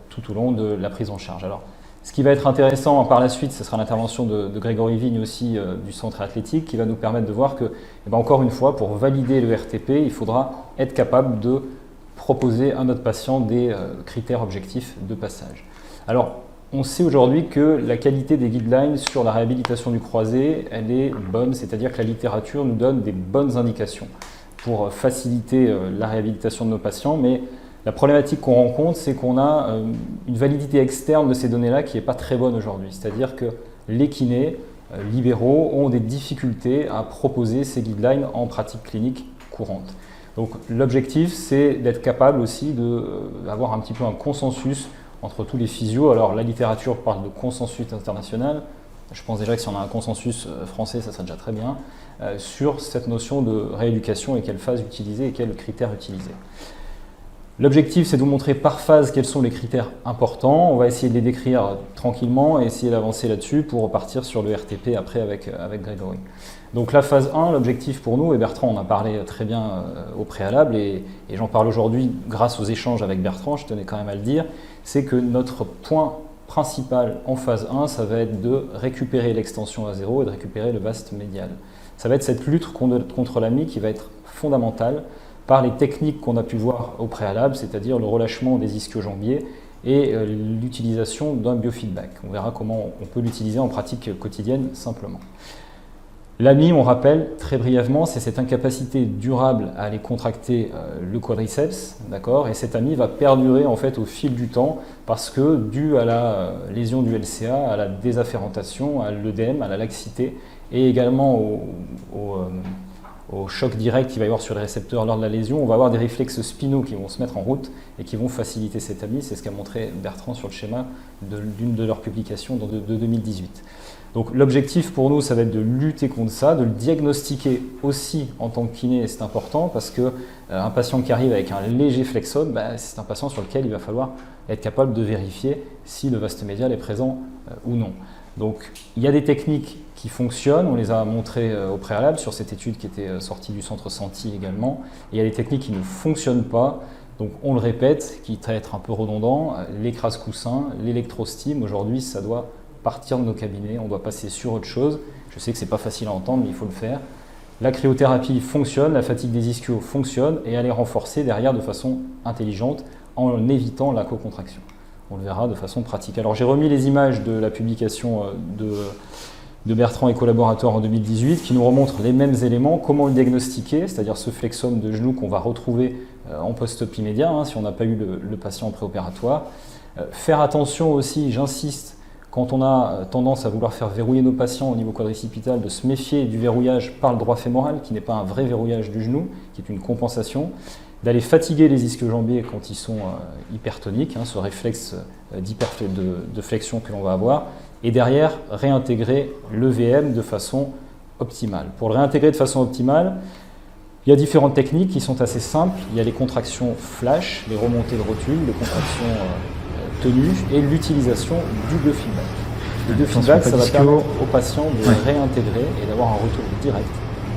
Speaker 5: tout au long de la prise en charge. Alors, ce qui va être intéressant par la suite, ce sera l'intervention de Grégory Vigne aussi du centre athlétique qui va nous permettre de voir que, encore une fois, pour valider le RTP, il faudra être capable de proposer à notre patient des critères objectifs de passage. Alors, on sait aujourd'hui que la qualité des guidelines sur la réhabilitation du croisé, elle est bonne, c'est-à-dire que la littérature nous donne des bonnes indications pour faciliter la réhabilitation de nos patients, mais la problématique qu'on rencontre, c'est qu'on a une validité externe de ces données-là qui n'est pas très bonne aujourd'hui. C'est-à-dire que les kinés libéraux ont des difficultés à proposer ces guidelines en pratique clinique courante. Donc l'objectif, c'est d'être capable aussi d'avoir un petit peu un consensus entre tous les physios. Alors la littérature parle de consensus international. Je pense déjà que si on a un consensus français, ça serait déjà très bien, sur cette notion de rééducation et quelle phase utiliser et quels critères utiliser. L'objectif, c'est de vous montrer par phase quels sont les critères importants. On va essayer de les décrire tranquillement et essayer d'avancer là-dessus pour repartir sur le RTP après avec Grégory. Donc la phase 1, l'objectif pour nous, et Bertrand en a parlé très bien au préalable, et j'en parle aujourd'hui grâce aux échanges avec Bertrand, je tenais quand même à le dire, c'est que notre point principal en phase 1, ça va être de récupérer l'extension à zéro et de récupérer le vaste médial. Ça va être cette lutte contre l'AMI qui va être fondamentale par les techniques qu'on a pu voir au préalable, c'est-à-dire le relâchement des ischio-jambiers et l'utilisation d'un biofeedback. On verra comment on peut l'utiliser en pratique quotidienne simplement. L'AMI, on rappelle très brièvement, c'est cette incapacité durable à aller contracter le quadriceps, d'accord ? Et cette AMI va perdurer en fait au fil du temps parce que dû à la lésion du LCA, à la désafférentation, à l'œdème, à la laxité et également au choc direct qu'il va y avoir sur les récepteurs lors de la lésion, on va avoir des réflexes spinaux qui vont se mettre en route et qui vont faciliter cette AMI. C'est ce qu'a montré Bertrand sur le schéma d'une de leurs publications de 2018. Donc l'objectif pour nous, ça va être de lutter contre ça, de le diagnostiquer aussi en tant que kiné, et c'est important parce qu'un patient qui arrive avec un léger flexome, c'est un patient sur lequel il va falloir être capable de vérifier si le vaste médial est présent ou non. Donc il y a des techniques qui fonctionnent, on les a montrées au préalable sur cette étude qui était sortie du centre Santi également, et il y a des techniques qui ne fonctionnent pas, donc on le répète, qui va être un peu redondant, l'écrase-coussin, l'électrostime, aujourd'hui ça doit partir de nos cabinets, on doit passer sur autre chose, je sais que c'est pas facile à entendre mais il faut le faire. La cryothérapie fonctionne, la fatigue des ischios fonctionne, et elle est renforcée derrière de façon intelligente en évitant la co-contraction. On le verra de façon pratique. Alors j'ai remis les images de la publication de de Bertrand et collaborateurs en 2018 qui nous remontre les mêmes éléments, comment le diagnostiquer, c'est-à-dire ce flexum de genou qu'on va retrouver en post-op immédiat, si on n'a pas eu le patient en préopératoire. Faire attention aussi, j'insiste, quand on a tendance à vouloir faire verrouiller nos patients au niveau quadricipital, de se méfier du verrouillage par le droit fémoral, qui n'est pas un vrai verrouillage du genou, qui est une compensation, d'aller fatiguer les ischio-jambiers quand ils sont hypertoniques, ce réflexe de flexion que l'on va avoir, et derrière, réintégrer le VM de façon optimale. Pour le réintégrer de façon optimale, il y a différentes techniques qui sont assez simples. Il y a les contractions flash, les remontées de rotule, les contractions tenues et l'utilisation du biofeedback. Le biofeedback, ça va permettre au patient de réintégrer et d'avoir un retour direct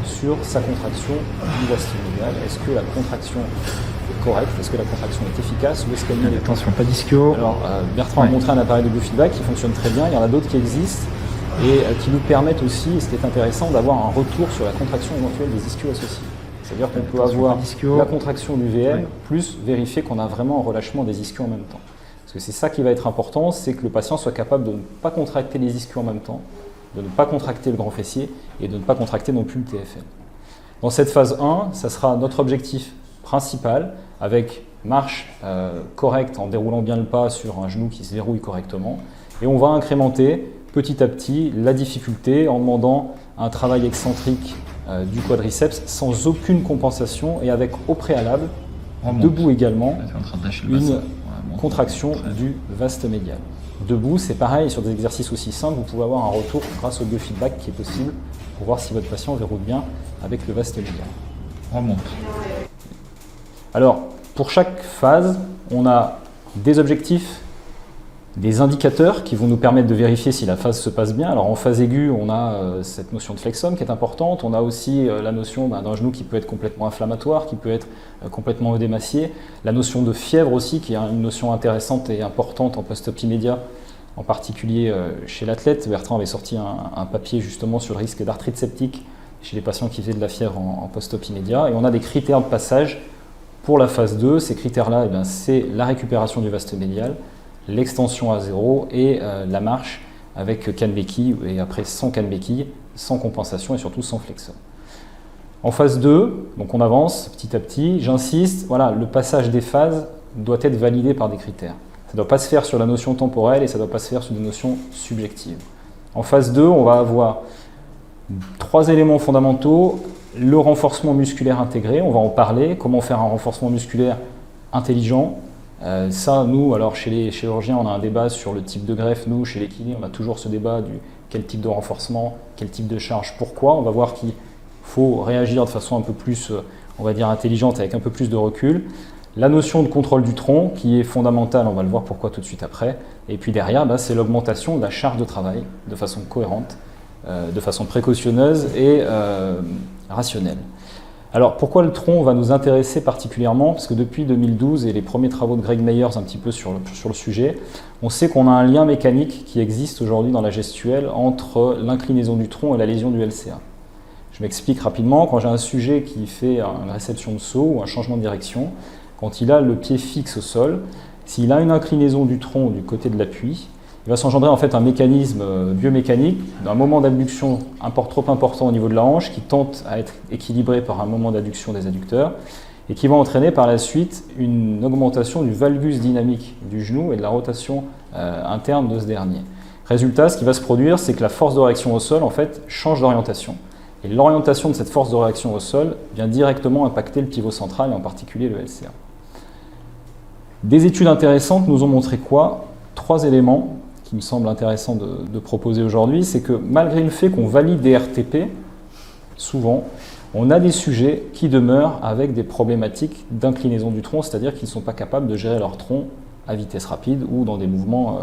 Speaker 5: sur sa contraction du vaste médial. Est-ce que la contraction est correcte? Est-ce que la contraction est efficace? Ou est-ce qu'elle n'est
Speaker 6: Attention, pas d'ischio.
Speaker 5: Alors, Bertrand a montré un appareil de biofeedback qui fonctionne très bien. Il y en a d'autres qui existent et qui nous permettent aussi, et ce qui est intéressant, d'avoir un retour sur la contraction éventuelle des ischios associés. C'est-à-dire qu'on peut avoir la contraction du VM plus vérifier qu'on a vraiment un relâchement des ischios en même temps. Parce que c'est ça qui va être important, c'est que le patient soit capable de ne pas contracter les ischios en même temps, de ne pas contracter le grand fessier et de ne pas contracter non plus le TFL. Dans cette phase 1, ça sera notre objectif principal avec marche correcte en déroulant bien le pas sur un genou qui se verrouille correctement. Et on va incrémenter petit à petit la difficulté en demandant un travail excentrique du quadriceps sans aucune compensation et avec au préalable, debout également, une contraction du vaste médial. Debout, c'est pareil, sur des exercices aussi simples, vous pouvez avoir un retour grâce au biofeedback qui est possible pour voir si votre patient verrouille bien avec le vaste médial.
Speaker 6: Remonte.
Speaker 5: Alors, pour chaque phase, on a des objectifs, des indicateurs qui vont nous permettre de vérifier si la phase se passe bien. Alors en phase aiguë, on a cette notion de flexum qui est importante. On a aussi la notion d'un genou qui peut être complètement inflammatoire, qui peut être complètement œdémacié. La notion de fièvre aussi, qui est une notion intéressante et importante en post-op immédiat, en particulier chez l'athlète. Bertrand avait sorti un papier justement sur le risque d'arthrite septique chez les patients qui faisaient de la fièvre en post-op immédiat. Et on a des critères de passage pour la phase 2. Ces critères-là, c'est la récupération du vaste médial, l'extension à zéro et la marche avec canne béquille et après sans canne béquille, sans compensation et surtout sans flexeur. En phase 2, donc on avance petit à petit, j'insiste, voilà, le passage des phases doit être validé par des critères. Ça ne doit pas se faire sur la notion temporelle et ça ne doit pas se faire sur des notions subjectives. En phase 2, on va avoir 3 éléments fondamentaux. Le renforcement musculaire intégré, on va en parler, comment faire un renforcement musculaire intelligent. Ça, nous, alors chez les chirurgiens, on a un débat sur le type de greffe. Nous, chez les kinés, on a toujours ce débat du quel type de renforcement, quel type de charge, pourquoi. On va voir qu'il faut réagir de façon un peu plus, on va dire, intelligente, avec un peu plus de recul. La notion de contrôle du tronc, qui est fondamentale, on va le voir pourquoi tout de suite après. Et puis derrière, c'est l'augmentation de la charge de travail de façon cohérente, de façon précautionneuse et rationnelle. Alors pourquoi le tronc va nous intéresser particulièrement? Parce que depuis 2012 et les premiers travaux de Greg Meyers un petit peu sur le sujet, on sait qu'on a un lien mécanique qui existe aujourd'hui dans la gestuelle entre l'inclinaison du tronc et la lésion du LCA. Je m'explique rapidement, quand j'ai un sujet qui fait une réception de saut ou un changement de direction, quand il a le pied fixe au sol, s'il a une inclinaison du tronc du côté de l'appui, il va s'engendrer en fait un mécanisme biomécanique d'un moment d'abduction trop important au niveau de la hanche qui tente à être équilibré par un moment d'adduction des adducteurs et qui va entraîner par la suite une augmentation du valgus dynamique du genou et de la rotation interne de ce dernier. Résultat, ce qui va se produire, c'est que la force de réaction au sol en fait change d'orientation. Et l'orientation de cette force de réaction au sol vient directement impacter le pivot central et en particulier le LCA. Des études intéressantes nous ont montré quoi? 3 éléments qui me semble intéressant de proposer aujourd'hui, c'est que malgré le fait qu'on valide des RTP, souvent, on a des sujets qui demeurent avec des problématiques d'inclinaison du tronc, c'est-à-dire qu'ils ne sont pas capables de gérer leur tronc à vitesse rapide ou dans des mouvements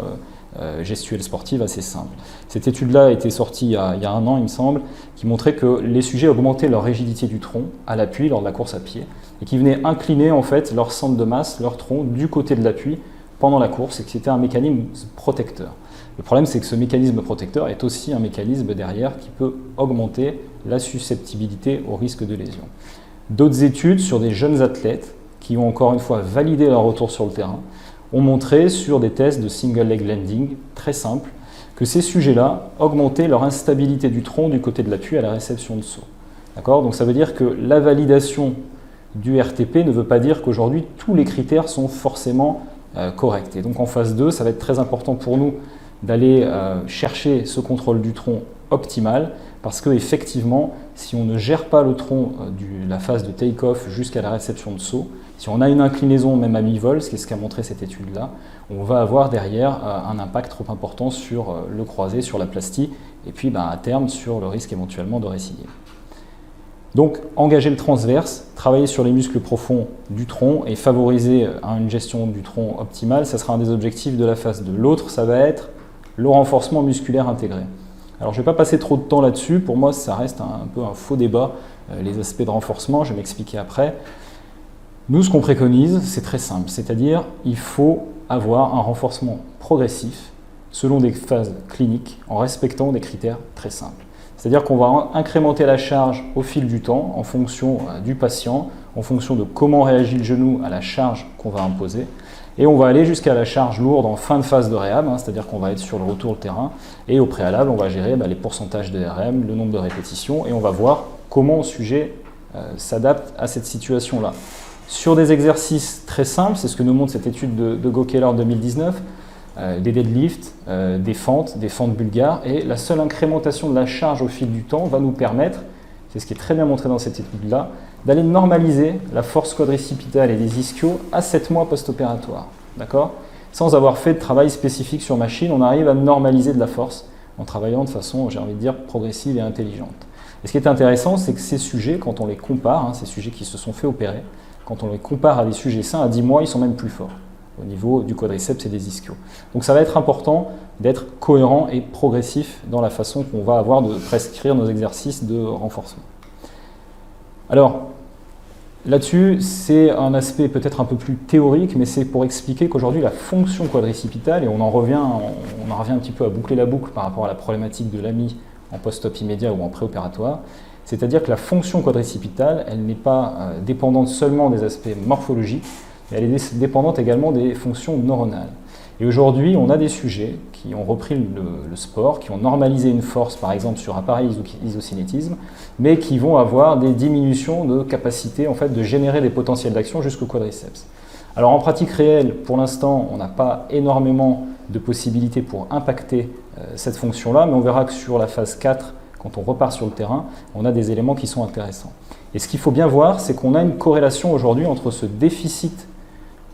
Speaker 5: gestuels sportifs assez simples. Cette étude-là a été sortie il y a 1 an, il me semble, qui montrait que les sujets augmentaient leur rigidité du tronc à l'appui lors de la course à pied et qui venaient incliner en fait leur centre de masse, leur tronc, du côté de l'appui pendant la course et que c'était un mécanisme protecteur. Le problème, c'est que ce mécanisme protecteur est aussi un mécanisme derrière qui peut augmenter la susceptibilité au risque de lésion. D'autres études sur des jeunes athlètes qui ont encore une fois validé leur retour sur le terrain ont montré sur des tests de single leg landing très simples que ces sujets-là augmentaient leur instabilité du tronc du côté de l'appui à la réception de saut. D'accord ? Donc ça veut dire que la validation du RTP ne veut pas dire qu'aujourd'hui tous les critères sont forcément corrects. Et donc en phase 2, ça va être très important pour nous d'aller chercher ce contrôle du tronc optimal, parce qu'effectivement, si on ne gère pas le tronc de la phase de take-off jusqu'à la réception de saut, si on a une inclinaison même à mi-vol, ce qu'a montré cette étude-là, on va avoir derrière un impact trop important sur le croisé, sur la plastie, et puis à terme sur le risque éventuellement de récidive. Donc engager le transverse, travailler sur les muscles profonds du tronc et favoriser une gestion du tronc optimale, ça sera un des objectifs de la phase 2. L'autre, ça va être le renforcement musculaire intégré. Alors je ne vais pas passer trop de temps là-dessus, pour moi ça reste un peu un faux débat, les aspects de renforcement, je vais m'expliquer après. Nous, ce qu'on préconise, c'est très simple, c'est-à-dire il faut avoir un renforcement progressif selon des phases cliniques en respectant des critères très simples. C'est-à-dire qu'on va incrémenter la charge au fil du temps en fonction du patient, en fonction de comment réagit le genou à la charge qu'on va imposer. Et on va aller jusqu'à la charge lourde en fin de phase de réhab, c'est-à-dire qu'on va être sur le retour au terrain. Et au préalable, on va gérer les pourcentages de RM, le nombre de répétitions, et on va voir comment le sujet s'adapte à cette situation-là. Sur des exercices très simples, c'est ce que nous montre cette étude de Gokeller en 2019, des deadlifts, des fentes bulgares, et la seule incrémentation de la charge au fil du temps va nous permettre, c'est ce qui est très bien montré dans cette étude-là, d'aller normaliser la force quadricipitale et les ischios à 7 mois post-opératoire. D'accord ? Sans avoir fait de travail spécifique sur machine, on arrive à normaliser de la force en travaillant de façon, j'ai envie de dire, progressive et intelligente. Et ce qui est intéressant, c'est que ces sujets, quand on les compare, ces sujets qui se sont fait opérer, quand on les compare à des sujets sains, à 10 mois, ils sont même plus forts au niveau du quadriceps et des ischios. Donc ça va être important d'être cohérent et progressif dans la façon qu'on va avoir de prescrire nos exercices de renforcement. Alors, là-dessus, c'est un aspect peut-être un peu plus théorique, mais c'est pour expliquer qu'aujourd'hui, la fonction quadricipitale, et on en revient un petit peu à boucler la boucle par rapport à la problématique de l'AMI en post-op immédiat ou en préopératoire, c'est-à-dire que la fonction quadricipitale, elle n'est pas dépendante seulement des aspects morphologiques, mais elle est dépendante également des fonctions neuronales. Et aujourd'hui, on a des sujets qui ont repris le sport, qui ont normalisé une force, par exemple sur appareil isocinétisme, mais qui vont avoir des diminutions de capacité en fait, de générer des potentiels d'action jusqu'au quadriceps. Alors en pratique réelle, pour l'instant, on n'a pas énormément de possibilités pour impacter cette fonction-là, mais on verra que sur la phase 4, quand on repart sur le terrain, on a des éléments qui sont intéressants. Et ce qu'il faut bien voir, c'est qu'on a une corrélation aujourd'hui entre ce déficit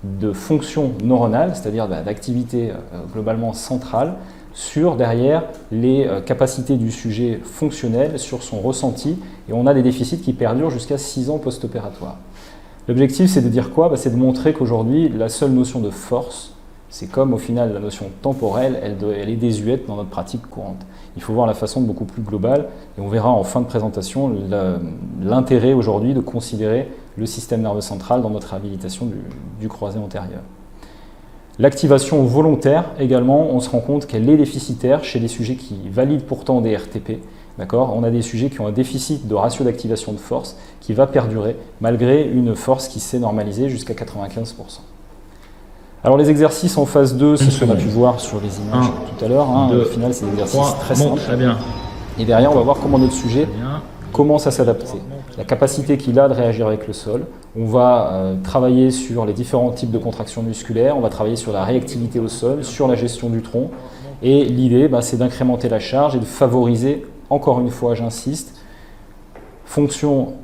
Speaker 5: de fonction neuronale, c'est-à-dire d'activité globalement centrale, sur derrière les capacités du sujet fonctionnel, sur son ressenti, et on a des déficits qui perdurent jusqu'à 6 ans post-opératoire. L'objectif, c'est de dire quoi ? C'est de montrer qu'aujourd'hui, la seule notion de force, c'est comme au final la notion temporelle, elle est désuète dans notre pratique courante. Il faut voir la façon beaucoup plus globale, et on verra en fin de présentation l'intérêt aujourd'hui de considérer le système nerveux central dans notre réhabilitation du croisé antérieur. L'activation volontaire, également, on se rend compte qu'elle est déficitaire chez des sujets qui valident pourtant des RTP. D'accord ? On a des sujets qui ont un déficit de ratio d'activation de force qui va perdurer malgré une force qui s'est normalisée jusqu'à 95%. Alors les exercices en phase 2, c'est ce qu'on a pu voir sur les images tout à l'heure. Au final, c'est des exercices très simples. Et derrière, on va voir comment notre sujet commence à s'adapter. La capacité qu'il a de réagir avec le sol. On va travailler sur les différents types de contractions musculaires. On va travailler sur la réactivité au sol, sur la gestion du tronc. Et l'idée, c'est d'incrémenter la charge et de favoriser, encore une fois, j'insiste, fonction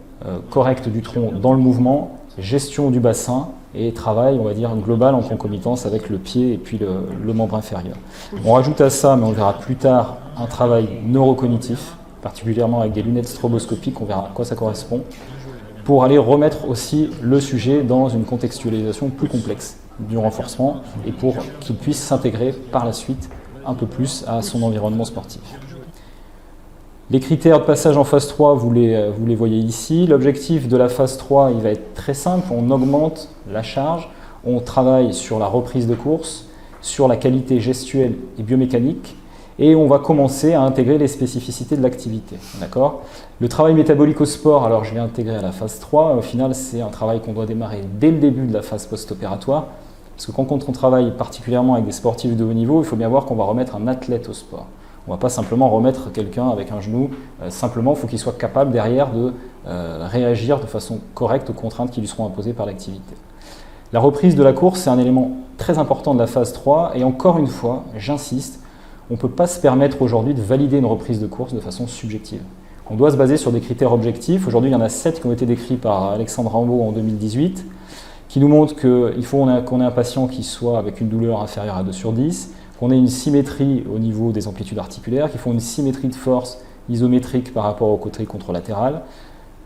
Speaker 5: correcte du tronc dans le mouvement, gestion du bassin, et travail, on va dire, global en concomitance avec le pied et puis le membre inférieur. On rajoute à ça, mais on verra plus tard, un travail neurocognitif, particulièrement avec des lunettes stroboscopiques, on verra à quoi ça correspond, pour aller remettre aussi le sujet dans une contextualisation plus complexe du renforcement et pour qu'il puisse s'intégrer par la suite un peu plus à son environnement sportif. Les critères de passage en phase 3, vous les voyez ici. L'objectif de la phase 3, il va être très simple. On augmente la charge, on travaille sur la reprise de course, sur la qualité gestuelle et biomécanique, et on va commencer à intégrer les spécificités de l'activité. D'accord ? Le travail métabolique au sport, alors je l'ai intégré à la phase 3. Au final, c'est un travail qu'on doit démarrer dès le début de la phase post-opératoire, Parce que quand on travaille particulièrement avec des sportifs de haut niveau, il faut bien voir qu'on va remettre un athlète au sport. On ne va pas simplement remettre quelqu'un avec un genou, simplement il faut qu'il soit capable derrière de réagir de façon correcte aux contraintes qui lui seront imposées par l'activité. La reprise de la course, c'est un élément très important de la phase 3 et encore une fois, j'insiste, on ne peut pas se permettre aujourd'hui de valider une reprise de course de façon subjective. On doit se baser sur des critères objectifs. Aujourd'hui, il y en a 7 qui ont été décrits par Alexandre Rimbaud en 2018, qui nous montrent qu'il faut qu'on ait un patient qui soit avec une douleur inférieure à 2 sur 10, qu'on ait une symétrie au niveau des amplitudes articulaires, qu'il faut une symétrie de force isométrique par rapport au côté contralatéral.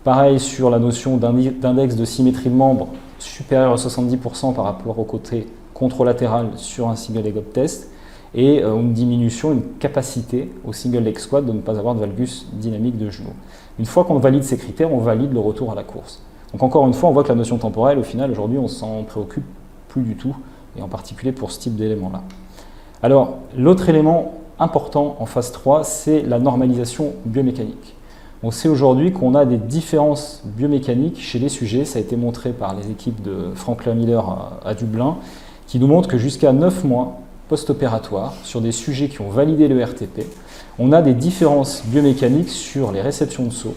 Speaker 5: Pareil sur la notion d'index de symétrie de membre supérieur à 70% par rapport au côté contralatéral sur un single leg up test, et une diminution, une capacité au single leg squat de ne pas avoir de valgus dynamique de genou. Une fois qu'on valide ces critères, on valide le retour à la course. Donc encore une fois, on voit que la notion temporelle, au final, aujourd'hui, on s'en préoccupe plus du tout, et en particulier pour ce type d'élément-là. Alors, l'autre élément important en phase 3, c'est la normalisation biomécanique. On sait aujourd'hui qu'on a des différences biomécaniques chez les sujets, ça a été montré par les équipes de Franklin Miller à Dublin, qui nous montrent que jusqu'à 9 mois post-opératoire, sur des sujets qui ont validé le RTP, on a des différences biomécaniques sur les réceptions de saut,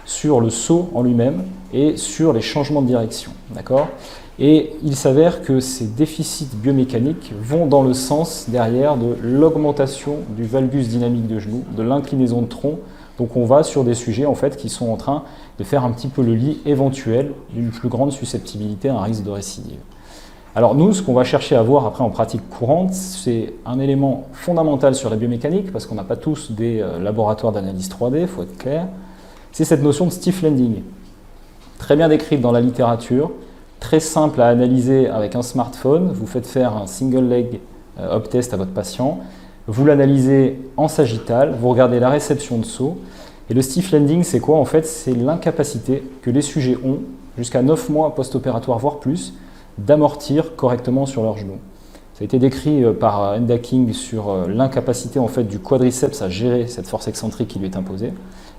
Speaker 5: sur le saut en lui-même et sur les changements de direction. D'accord ? Et il s'avère que ces déficits biomécaniques vont dans le sens derrière de l'augmentation du valgus dynamique de genou, de l'inclinaison de tronc. Donc on va sur des sujets en fait, qui sont en train de faire un petit peu le lit éventuel d'une plus grande susceptibilité à un risque de récidive. Alors nous, ce qu'on va chercher à voir après en pratique courante, c'est un élément fondamental sur la biomécanique, parce qu'on n'a pas tous des laboratoires d'analyse 3D, il faut être clair, c'est cette notion de stiff landing. Très bien décrite dans la littérature, très simple à analyser avec un smartphone. Vous faites faire un single leg up test à votre patient, vous l'analysez en sagittal, vous regardez la réception de saut, et le stiff landing, c'est quoi en fait? C'est l'incapacité que les sujets ont, jusqu'à 9 mois post-opératoire, voire plus, d'amortir correctement sur leurs genoux. Ça a été décrit par Enda King sur l'incapacité en fait, du quadriceps à gérer cette force excentrique qui lui est imposée.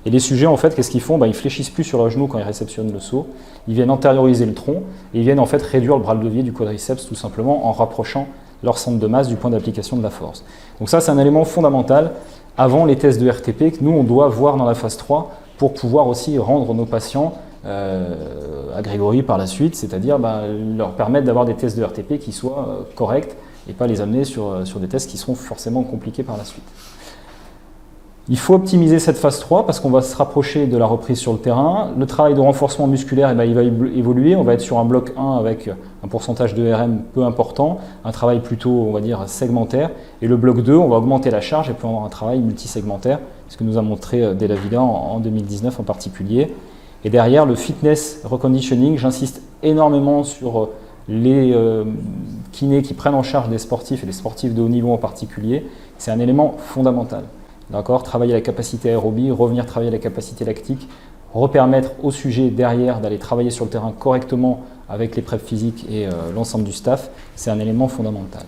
Speaker 5: Et les sujets, en fait, qu'est-ce qu'ils font? Ils fléchissent plus sur leurs genoux quand ils réceptionnent le saut. Ils viennent antérioriser le tronc et ils viennent en fait réduire le bras de levier du quadriceps tout simplement en rapprochant leur centre de masse du point d'application de la force. Donc ça, c'est un élément fondamental avant les tests de RTP que nous, on doit voir dans la phase 3 pour pouvoir aussi rendre nos patients à Grégory par la suite, c'est-à-dire leur permettre d'avoir des tests de RTP qui soient corrects et pas les amener sur des tests qui seront forcément compliqués par la suite. Il faut optimiser cette phase 3 parce qu'on va se rapprocher de la reprise sur le terrain. Le travail de renforcement musculaire, il va évoluer. On va être sur un bloc 1 avec un pourcentage de RM peu important, un travail plutôt, on va dire, segmentaire. Et le bloc 2, on va augmenter la charge et puis avoir un travail multisegmentaire, ce que nous a montré Della Vida en 2019 en particulier. Et derrière, le fitness reconditioning, j'insiste énormément sur les kinés qui prennent en charge des sportifs et les sportifs de haut niveau en particulier. C'est un élément fondamental. D'accord, travailler la capacité aérobie, revenir travailler la capacité lactique, repermettre au sujet derrière d'aller travailler sur le terrain correctement avec les prep physiques et l'ensemble du staff, c'est un élément fondamental.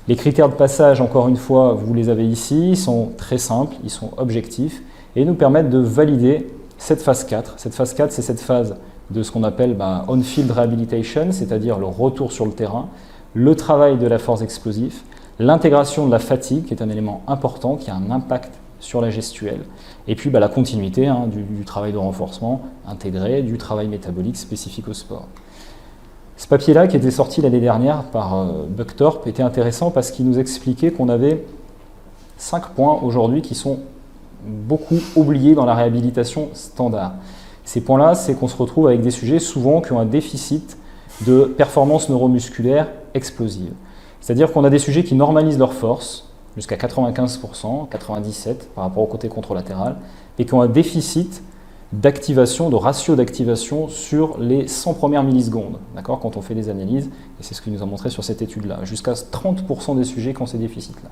Speaker 5: Les critères de passage, encore une fois, vous les avez ici, ils sont très simples, ils sont objectifs et nous permettent de valider cette phase 4. Cette phase 4, c'est cette phase de ce qu'on appelle on-field rehabilitation, c'est-à-dire le retour sur le terrain, le travail de la force explosive, l'intégration de la fatigue, qui est un élément important, qui a un impact sur la gestuelle, et puis la continuité du travail de renforcement intégré, du travail métabolique spécifique au sport. Ce papier-là, qui était sorti l'année dernière par Buckthorpe, était intéressant parce qu'il nous expliquait qu'on avait 5 points aujourd'hui qui sont beaucoup oubliés dans la réhabilitation standard. Ces points-là, c'est qu'on se retrouve avec des sujets souvent qui ont un déficit de performance neuromusculaire explosive. C'est-à-dire qu'on a des sujets qui normalisent leur force jusqu'à 95%, 97% par rapport au côté contralatéral, et qui ont un déficit d'activation, de ratio d'activation sur les 100 premières millisecondes, d'accord, quand on fait des analyses, et c'est ce qu'il nous a montré sur cette étude-là, jusqu'à 30% des sujets qui ont ces déficits-là.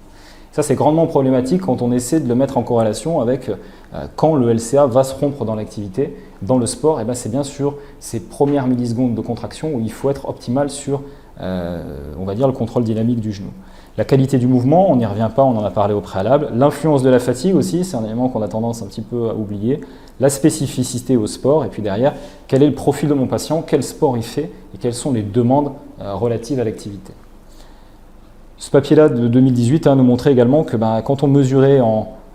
Speaker 5: Ça, c'est grandement problématique quand on essaie de le mettre en corrélation avec quand le LCA va se rompre dans l'activité. Dans le sport, c'est bien sûr ces premières millisecondes de contraction où il faut être optimal sur on va dire le contrôle dynamique du genou. La qualité du mouvement, on n'y revient pas, on en a parlé au préalable. L'influence de la fatigue aussi, c'est un élément qu'on a tendance un petit peu à oublier. La spécificité au sport, et puis derrière, quel est le profil de mon patient, quel sport il fait et quelles sont les demandes relatives à l'activité. Ce papier-là de 2018 nous montrait également que quand on mesurait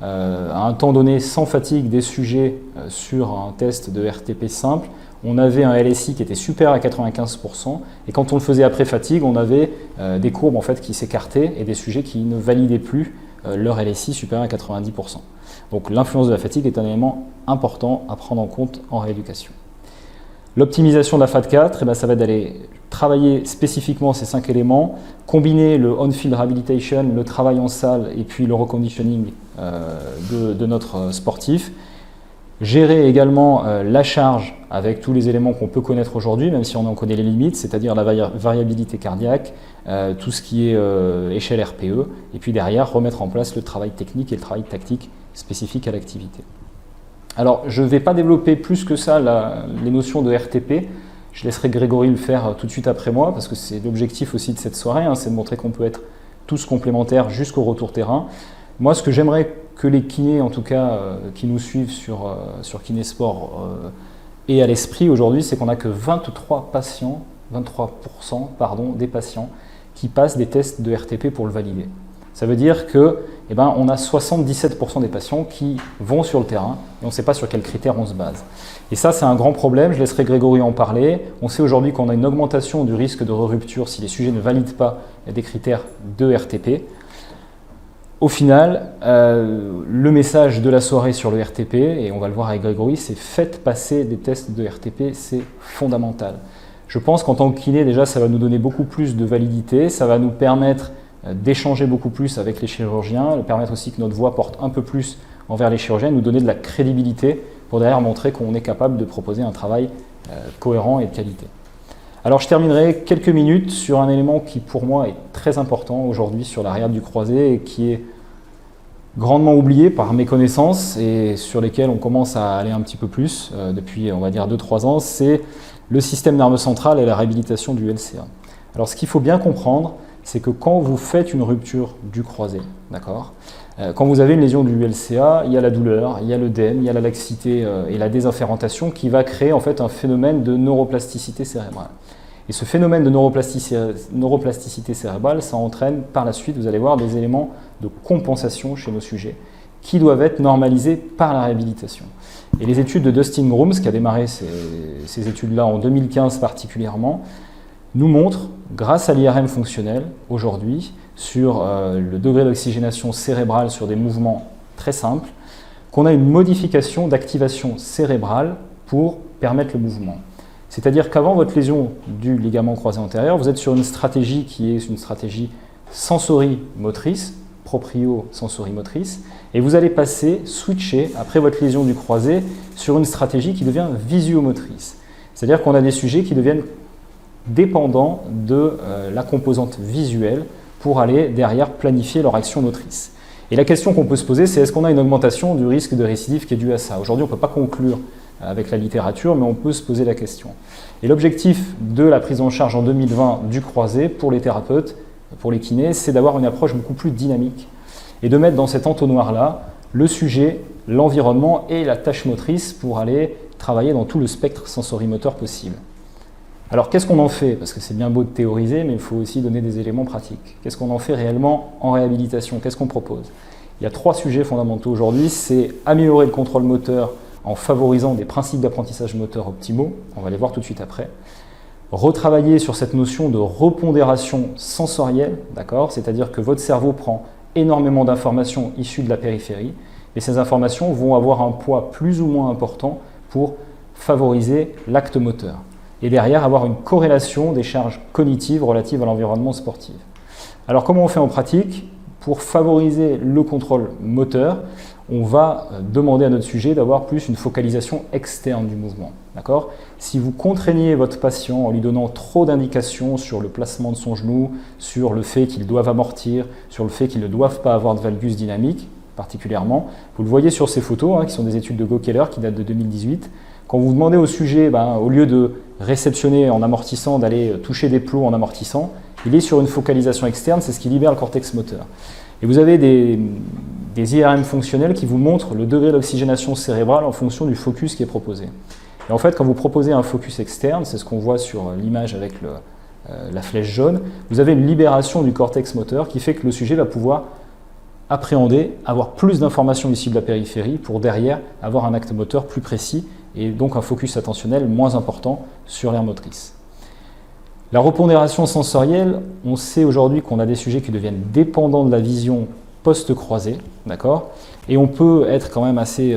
Speaker 5: à un temps donné sans fatigue des sujets sur un test de RTP simple, on avait un LSI qui était supérieur à 95%, et quand on le faisait après fatigue, on avait des courbes en fait, qui s'écartaient et des sujets qui ne validaient plus leur LSI supérieur à 90%. Donc l'influence de la fatigue est un élément important à prendre en compte en rééducation. L'optimisation de la FAT4, ça va être d'aller travailler spécifiquement ces 5 éléments, combiner le on-field rehabilitation, le travail en salle et puis le reconditioning de notre sportif. Gérer également la charge avec tous les éléments qu'on peut connaître aujourd'hui, même si on en connaît les limites, c'est-à-dire la variabilité cardiaque, tout ce qui est échelle RPE, et puis derrière remettre en place le travail technique et le travail tactique spécifique à l'activité. Alors je ne vais pas développer plus que ça les notions de RTP, je laisserai Grégory le faire tout de suite après moi, parce que c'est l'objectif aussi de cette soirée, c'est de montrer qu'on peut être tous complémentaires jusqu'au retour terrain. Moi, ce que j'aimerais que les kinés, en tout cas, qui nous suivent sur Kinesport aient à l'esprit aujourd'hui, c'est qu'on n'a que 23% des patients qui passent des tests de RTP pour le valider. Ça veut dire que, on a 77% des patients qui vont sur le terrain et on ne sait pas sur quels critères on se base. Et ça, c'est un grand problème, je laisserai Grégory en parler. On sait aujourd'hui qu'on a une augmentation du risque de re-rupture si les sujets ne valident pas des critères de RTP. Au final, le message de la soirée sur le RTP, et on va le voir avec Grégory, c'est faites passer des tests de RTP, c'est fondamental. Je pense qu'en tant que kiné, déjà, ça va nous donner beaucoup plus de validité, ça va nous permettre d'échanger beaucoup plus avec les chirurgiens, permettre aussi que notre voix porte un peu plus envers les chirurgiens, nous donner de la crédibilité pour derrière montrer qu'on est capable de proposer un travail cohérent et de qualité. Alors je terminerai quelques minutes sur un élément qui pour moi est très important aujourd'hui sur la réhab du croisé et qui est grandement oublié par mes connaissances et sur lesquels on commence à aller un petit peu plus depuis on va dire 2-3 ans, c'est le système nerveux central et la réhabilitation du LCA. Alors ce qu'il faut bien comprendre, c'est que quand vous faites une rupture du croisé, d'accord, quand vous avez une lésion du LCA, il y a la douleur, il y a l'œdème, il y a la laxité et la désinférentation qui va créer en fait un phénomène de neuroplasticité cérébrale. Et ce phénomène de neuroplasticité cérébrale, ça entraîne par la suite, vous allez voir, des éléments de compensation chez nos sujets qui doivent être normalisés par la réhabilitation. Et les études de Dustin Grooms, qui a démarré ces études-là en 2015 particulièrement, nous montrent, grâce à l'IRM fonctionnel, aujourd'hui, sur le degré d'oxygénation cérébrale sur des mouvements très simples, qu'on a une modification d'activation cérébrale pour permettre le mouvement. C'est-à-dire qu'avant votre lésion du ligament croisé antérieur, vous êtes sur une stratégie qui est une stratégie sensorimotrice, proprio-sensorimotrice, et vous allez switcher, après votre lésion du croisé, sur une stratégie qui devient visuomotrice. C'est-à-dire qu'on a des sujets qui deviennent dépendants de la composante visuelle pour aller derrière planifier leur action motrice. Et la question qu'on peut se poser, c'est est-ce qu'on a une augmentation du risque de récidive qui est due à ça? Aujourd'hui, on ne peut pas conclure avec la littérature, mais on peut se poser la question. Et l'objectif de la prise en charge en 2020 du croisé pour les thérapeutes, pour les kinés, c'est d'avoir une approche beaucoup plus dynamique et de mettre dans cet entonnoir-là le sujet, l'environnement et la tâche motrice pour aller travailler dans tout le spectre sensorimoteur possible. Alors qu'est-ce qu'on en fait? Parce que c'est bien beau de théoriser, mais il faut aussi donner des éléments pratiques. Qu'est-ce qu'on en fait réellement en réhabilitation? Qu'est-ce qu'on propose? Il y a 3 sujets fondamentaux aujourd'hui, c'est améliorer le contrôle moteur en favorisant des principes d'apprentissage moteur optimaux, on va les voir tout de suite après. Retravailler sur cette notion de repondération sensorielle, d'accord, c'est-à-dire que votre cerveau prend énormément d'informations issues de la périphérie, et ces informations vont avoir un poids plus ou moins important pour favoriser l'acte moteur. Et derrière, avoir une corrélation des charges cognitives relatives à l'environnement sportif. Alors comment on fait en pratique? Pour favoriser le contrôle moteur, on va demander à notre sujet d'avoir plus une focalisation externe du mouvement. D'accord? Si vous contraignez votre patient en lui donnant trop d'indications sur le placement de son genou, sur le fait qu'ils doivent amortir, sur le fait qu'ils ne doivent pas avoir de valgus dynamique, particulièrement, vous le voyez sur ces photos, qui sont des études de Go-Keller qui datent de 2018, quand vous demandez au sujet, au lieu de réceptionner en amortissant, d'aller toucher des plots en amortissant, il est sur une focalisation externe, c'est ce qui libère le cortex moteur. Et vous avez des IRM fonctionnels qui vous montrent le degré d'oxygénation cérébrale en fonction du focus qui est proposé. Et en fait, quand vous proposez un focus externe, c'est ce qu'on voit sur l'image avec la flèche jaune, vous avez une libération du cortex moteur qui fait que le sujet va pouvoir appréhender, avoir plus d'informations issues de la périphérie pour derrière avoir un acte moteur plus précis et donc un focus attentionnel moins important sur l'aire motrice. La repondération sensorielle, on sait aujourd'hui qu'on a des sujets qui deviennent dépendants de la vision post-croisée, d'accord ? Et on peut être quand même assez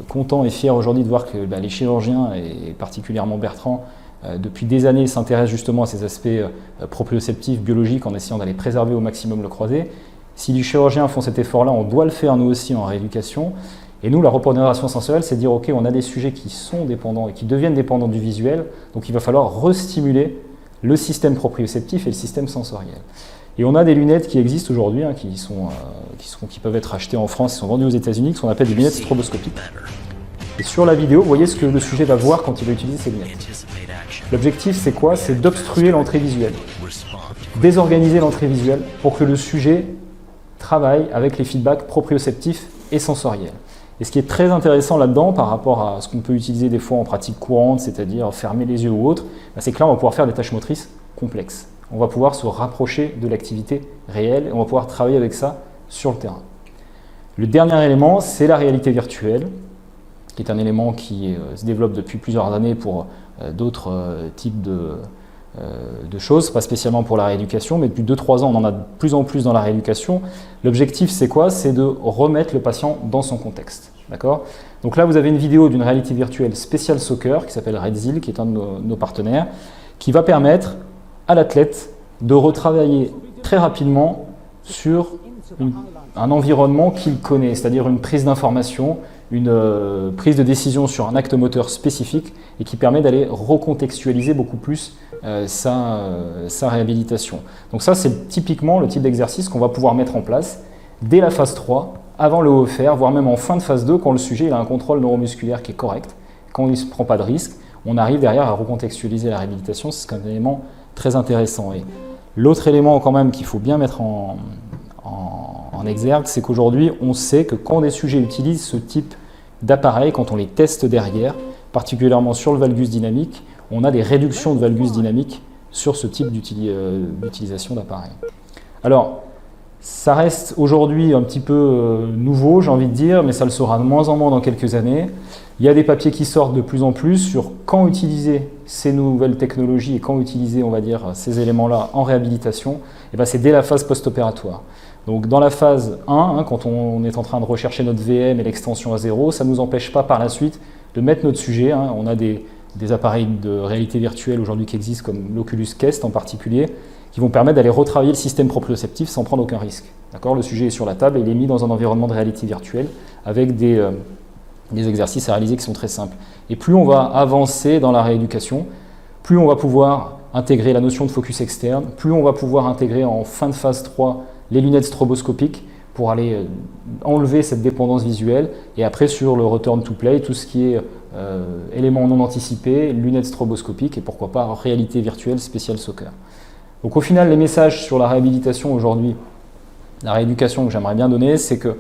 Speaker 5: content et fier aujourd'hui de voir que les chirurgiens, et particulièrement Bertrand, depuis des années s'intéressent justement à ces aspects proprioceptifs, biologiques, en essayant d'aller préserver au maximum le croisé. Si les chirurgiens font cet effort-là, on doit le faire nous aussi en rééducation. Et nous, la repondération sensorielle, c'est de dire, ok, on a des sujets qui sont dépendants et qui deviennent dépendants du visuel, donc il va falloir restimuler le système proprioceptif et le système sensoriel. Et on a des lunettes qui existent aujourd'hui, hein, qui peuvent être achetées en France, qui sont vendues aux États-Unis, qui sont appelées des lunettes stroboscopiques. Et sur la vidéo, vous voyez ce que le sujet va voir quand il va utiliser ces lunettes. L'objectif, c'est quoi? C'est d'obstruer l'entrée visuelle, désorganiser l'entrée visuelle pour que le sujet travaille avec les feedbacks proprioceptifs et sensoriels. Et ce qui est très intéressant là-dedans, par rapport à ce qu'on peut utiliser des fois en pratique courante, c'est-à-dire fermer les yeux ou autre, c'est que là, on va pouvoir faire des tâches motrices complexes. On va pouvoir se rapprocher de l'activité réelle et on va pouvoir travailler avec ça sur le terrain. Le dernier élément, c'est la réalité virtuelle, qui est un élément qui se développe depuis plusieurs années pour d'autres types de choses, pas spécialement pour la rééducation, mais depuis 2-3 ans, on en a de plus en plus dans la rééducation. L'objectif, c'est quoi? C'est de remettre le patient dans son contexte. D'accord? Donc là, vous avez une vidéo d'une réalité virtuelle Special Soccer, qui s'appelle RedZill, qui est un de nos partenaires, qui va permettre à l'athlète de retravailler très rapidement sur un environnement qu'il connaît, c'est-à-dire une prise d'information, une prise de décision sur un acte moteur spécifique et qui permet d'aller recontextualiser beaucoup plus sa réhabilitation. Donc ça, c'est typiquement le type d'exercice qu'on va pouvoir mettre en place dès la phase 3, avant le OFR, voire même en fin de phase 2, quand le sujet il a un contrôle neuromusculaire qui est correct, quand il ne prend pas de risque, on arrive derrière à recontextualiser la réhabilitation, c'est un élément très intéressant. Et l'autre élément quand même qu'il faut bien mettre en exergue, c'est qu'aujourd'hui, on sait que quand des sujets utilisent ce type d'appareil, quand on les teste derrière, particulièrement sur le valgus dynamique, on a des réductions de valgus dynamique sur ce type d'utilisation d'appareil. Alors, ça reste aujourd'hui un petit peu nouveau, j'ai envie de dire, mais ça le sera de moins en moins dans quelques années. Il y a des papiers qui sortent de plus en plus sur quand utiliser ces nouvelles technologies et quand utiliser, on va dire, ces éléments-là en réhabilitation. Et ben, c'est dès la phase post-opératoire. Donc dans la phase 1, quand on est en train de rechercher notre VM et l'extension à 0, ça ne nous empêche pas par la suite de mettre notre sujet. On a des appareils de réalité virtuelle aujourd'hui qui existent, comme l'Oculus Quest en particulier, qui vont permettre d'aller retravailler le système proprioceptif sans prendre aucun risque. D'accord ? Le sujet est sur la table et il est mis dans un environnement de réalité virtuelle avec des exercices à réaliser qui sont très simples. Et plus on va avancer dans la rééducation, plus on va pouvoir intégrer la notion de focus externe, plus on va pouvoir intégrer en fin de phase 3 les lunettes stroboscopiques pour aller enlever cette dépendance visuelle, et après sur le return to play, tout ce qui est éléments non anticipés, lunettes stroboscopiques et pourquoi pas réalité virtuelle Special Soccer. Donc au final, les messages sur la réhabilitation aujourd'hui, la rééducation que j'aimerais bien donner, c'est que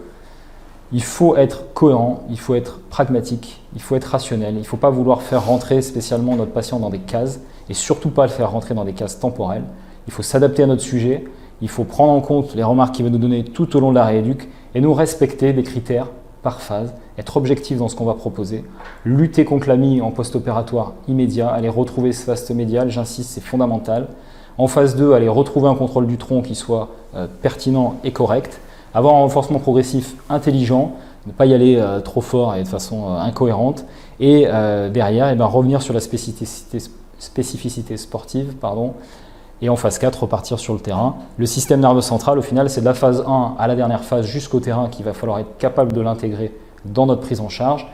Speaker 5: il faut être cohérent, il faut être pragmatique, il faut être rationnel, il ne faut pas vouloir faire rentrer spécialement notre patient dans des cases et surtout pas le faire rentrer dans des cases temporelles. Il faut s'adapter à notre sujet, il faut prendre en compte les remarques qu'il va nous donner tout au long de la rééduque et nous respecter des critères par phase, être objectif dans ce qu'on va proposer, lutter contre la mie en post-opératoire immédiat, aller retrouver ce vaste médial, j'insiste, c'est fondamental. En phase 2, aller retrouver un contrôle du tronc qui soit pertinent et correct, avoir un renforcement progressif intelligent, ne pas y aller trop fort et de façon incohérente, et derrière, revenir sur la spécificité sportive, et en phase 4, repartir sur le terrain. Le système nerveux central, au final, c'est de la phase 1 à la dernière phase jusqu'au terrain qu'il va falloir être capable de l'intégrer dans notre prise en charge.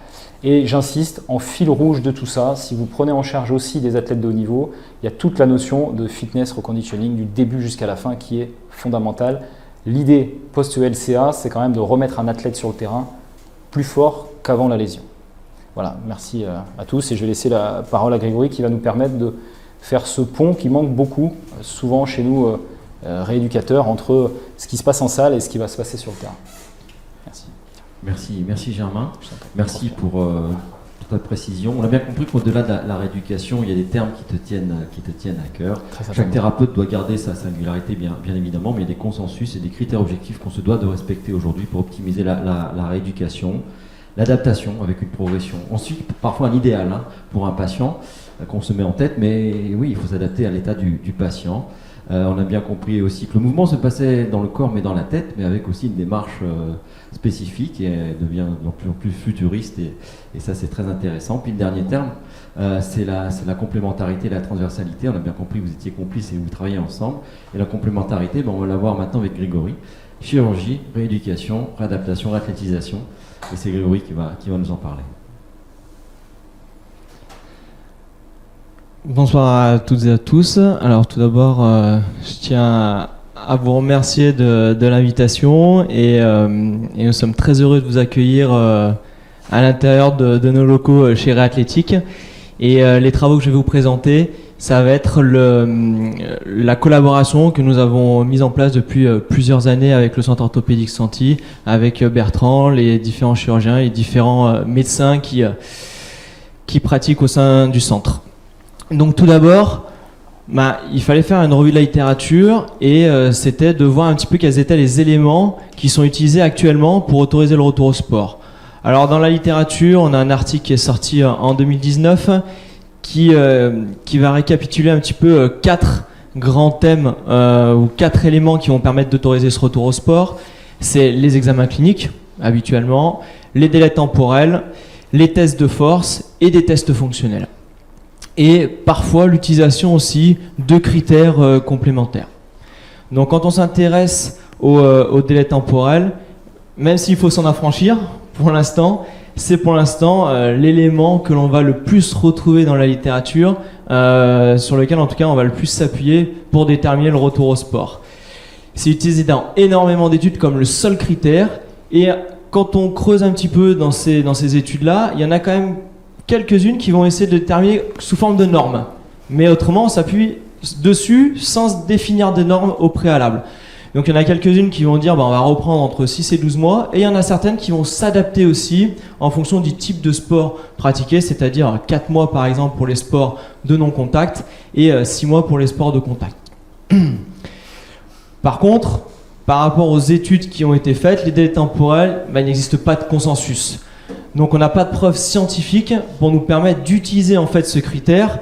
Speaker 5: Et j'insiste, en fil rouge de tout ça, si vous prenez en charge aussi des athlètes de haut niveau, il y a toute la notion de fitness reconditioning du début jusqu'à la fin qui est fondamentale. L'idée post-LCA, c'est quand même de remettre un athlète sur le terrain plus fort qu'avant la lésion. Voilà, merci à tous et je vais laisser la parole à Grégory qui va nous permettre faire ce pont qui manque beaucoup, souvent chez nous rééducateurs, entre ce qui se passe en salle et ce qui va se passer sur le terrain. Merci.
Speaker 1: Merci Germain. Merci pour ta précision. On a bien compris qu'au-delà de la rééducation, il y a des termes qui te tiennent à cœur. Chaque thérapeute doit garder sa singularité, bien évidemment, mais il y a des consensus et des critères objectifs qu'on se doit de respecter aujourd'hui pour optimiser la rééducation, l'adaptation avec une progression. Ensuite, parfois un idéal pour un patient qu'on se met en tête, mais oui, il faut s'adapter à l'état du patient. On a bien compris aussi que le mouvement se passait dans le corps mais dans la tête, mais avec aussi une démarche spécifique et devient de plus en plus futuriste et ça c'est très intéressant. Puis le dernier terme, c'est la complémentarité et la transversalité. On a bien compris que vous étiez complices et vous travaillez ensemble. Et la complémentarité, on va la voir maintenant avec Grégory. Chirurgie, rééducation, réadaptation, réathlétisation. Et c'est Grégory qui va nous en parler.
Speaker 6: Bonsoir à toutes et à tous. Alors tout d'abord, je tiens à vous remercier de l'invitation et nous sommes très heureux de vous accueillir à l'intérieur de nos locaux chez Réathlétique. Et les travaux que je vais vous présenter, ça va être la collaboration que nous avons mise en place depuis plusieurs années avec le Centre orthopédique Santi, avec Bertrand, les différents chirurgiens et différents médecins qui pratiquent au sein du centre. Donc tout d'abord, il fallait faire une revue de la littérature et c'était de voir un petit peu quels étaient les éléments qui sont utilisés actuellement pour autoriser le retour au sport. Alors dans la littérature, on a un article qui est sorti en 2019 qui va récapituler un petit peu 4 grands thèmes ou 4 éléments qui vont permettre d'autoriser ce retour au sport. C'est les examens cliniques, habituellement, les délais temporels, les tests de force et des tests fonctionnels. Et parfois l'utilisation aussi de critères complémentaires. Donc quand on s'intéresse au délai temporel, même s'il faut s'en affranchir, pour l'instant, c'est l'élément que l'on va le plus retrouver dans la littérature, sur lequel en tout cas on va le plus s'appuyer pour déterminer le retour au sport. C'est utilisé dans énormément d'études comme le seul critère, et quand on creuse un petit peu dans ces études-là, il y en a quand même quelques-unes qui vont essayer de déterminer sous forme de normes. Mais autrement, on s'appuie dessus sans définir de normes au préalable. Donc il y en a quelques-unes qui vont dire on va reprendre entre 6 et 12 mois, et il y en a certaines qui vont s'adapter aussi en fonction du type de sport pratiqué, c'est-à-dire 4 mois par exemple pour les sports de non-contact et 6 mois pour les sports de contact. Par contre, par rapport aux études qui ont été faites, les délais temporels, il n'existe pas de consensus. Donc on n'a pas de preuves scientifiques pour nous permettre d'utiliser en fait ce critère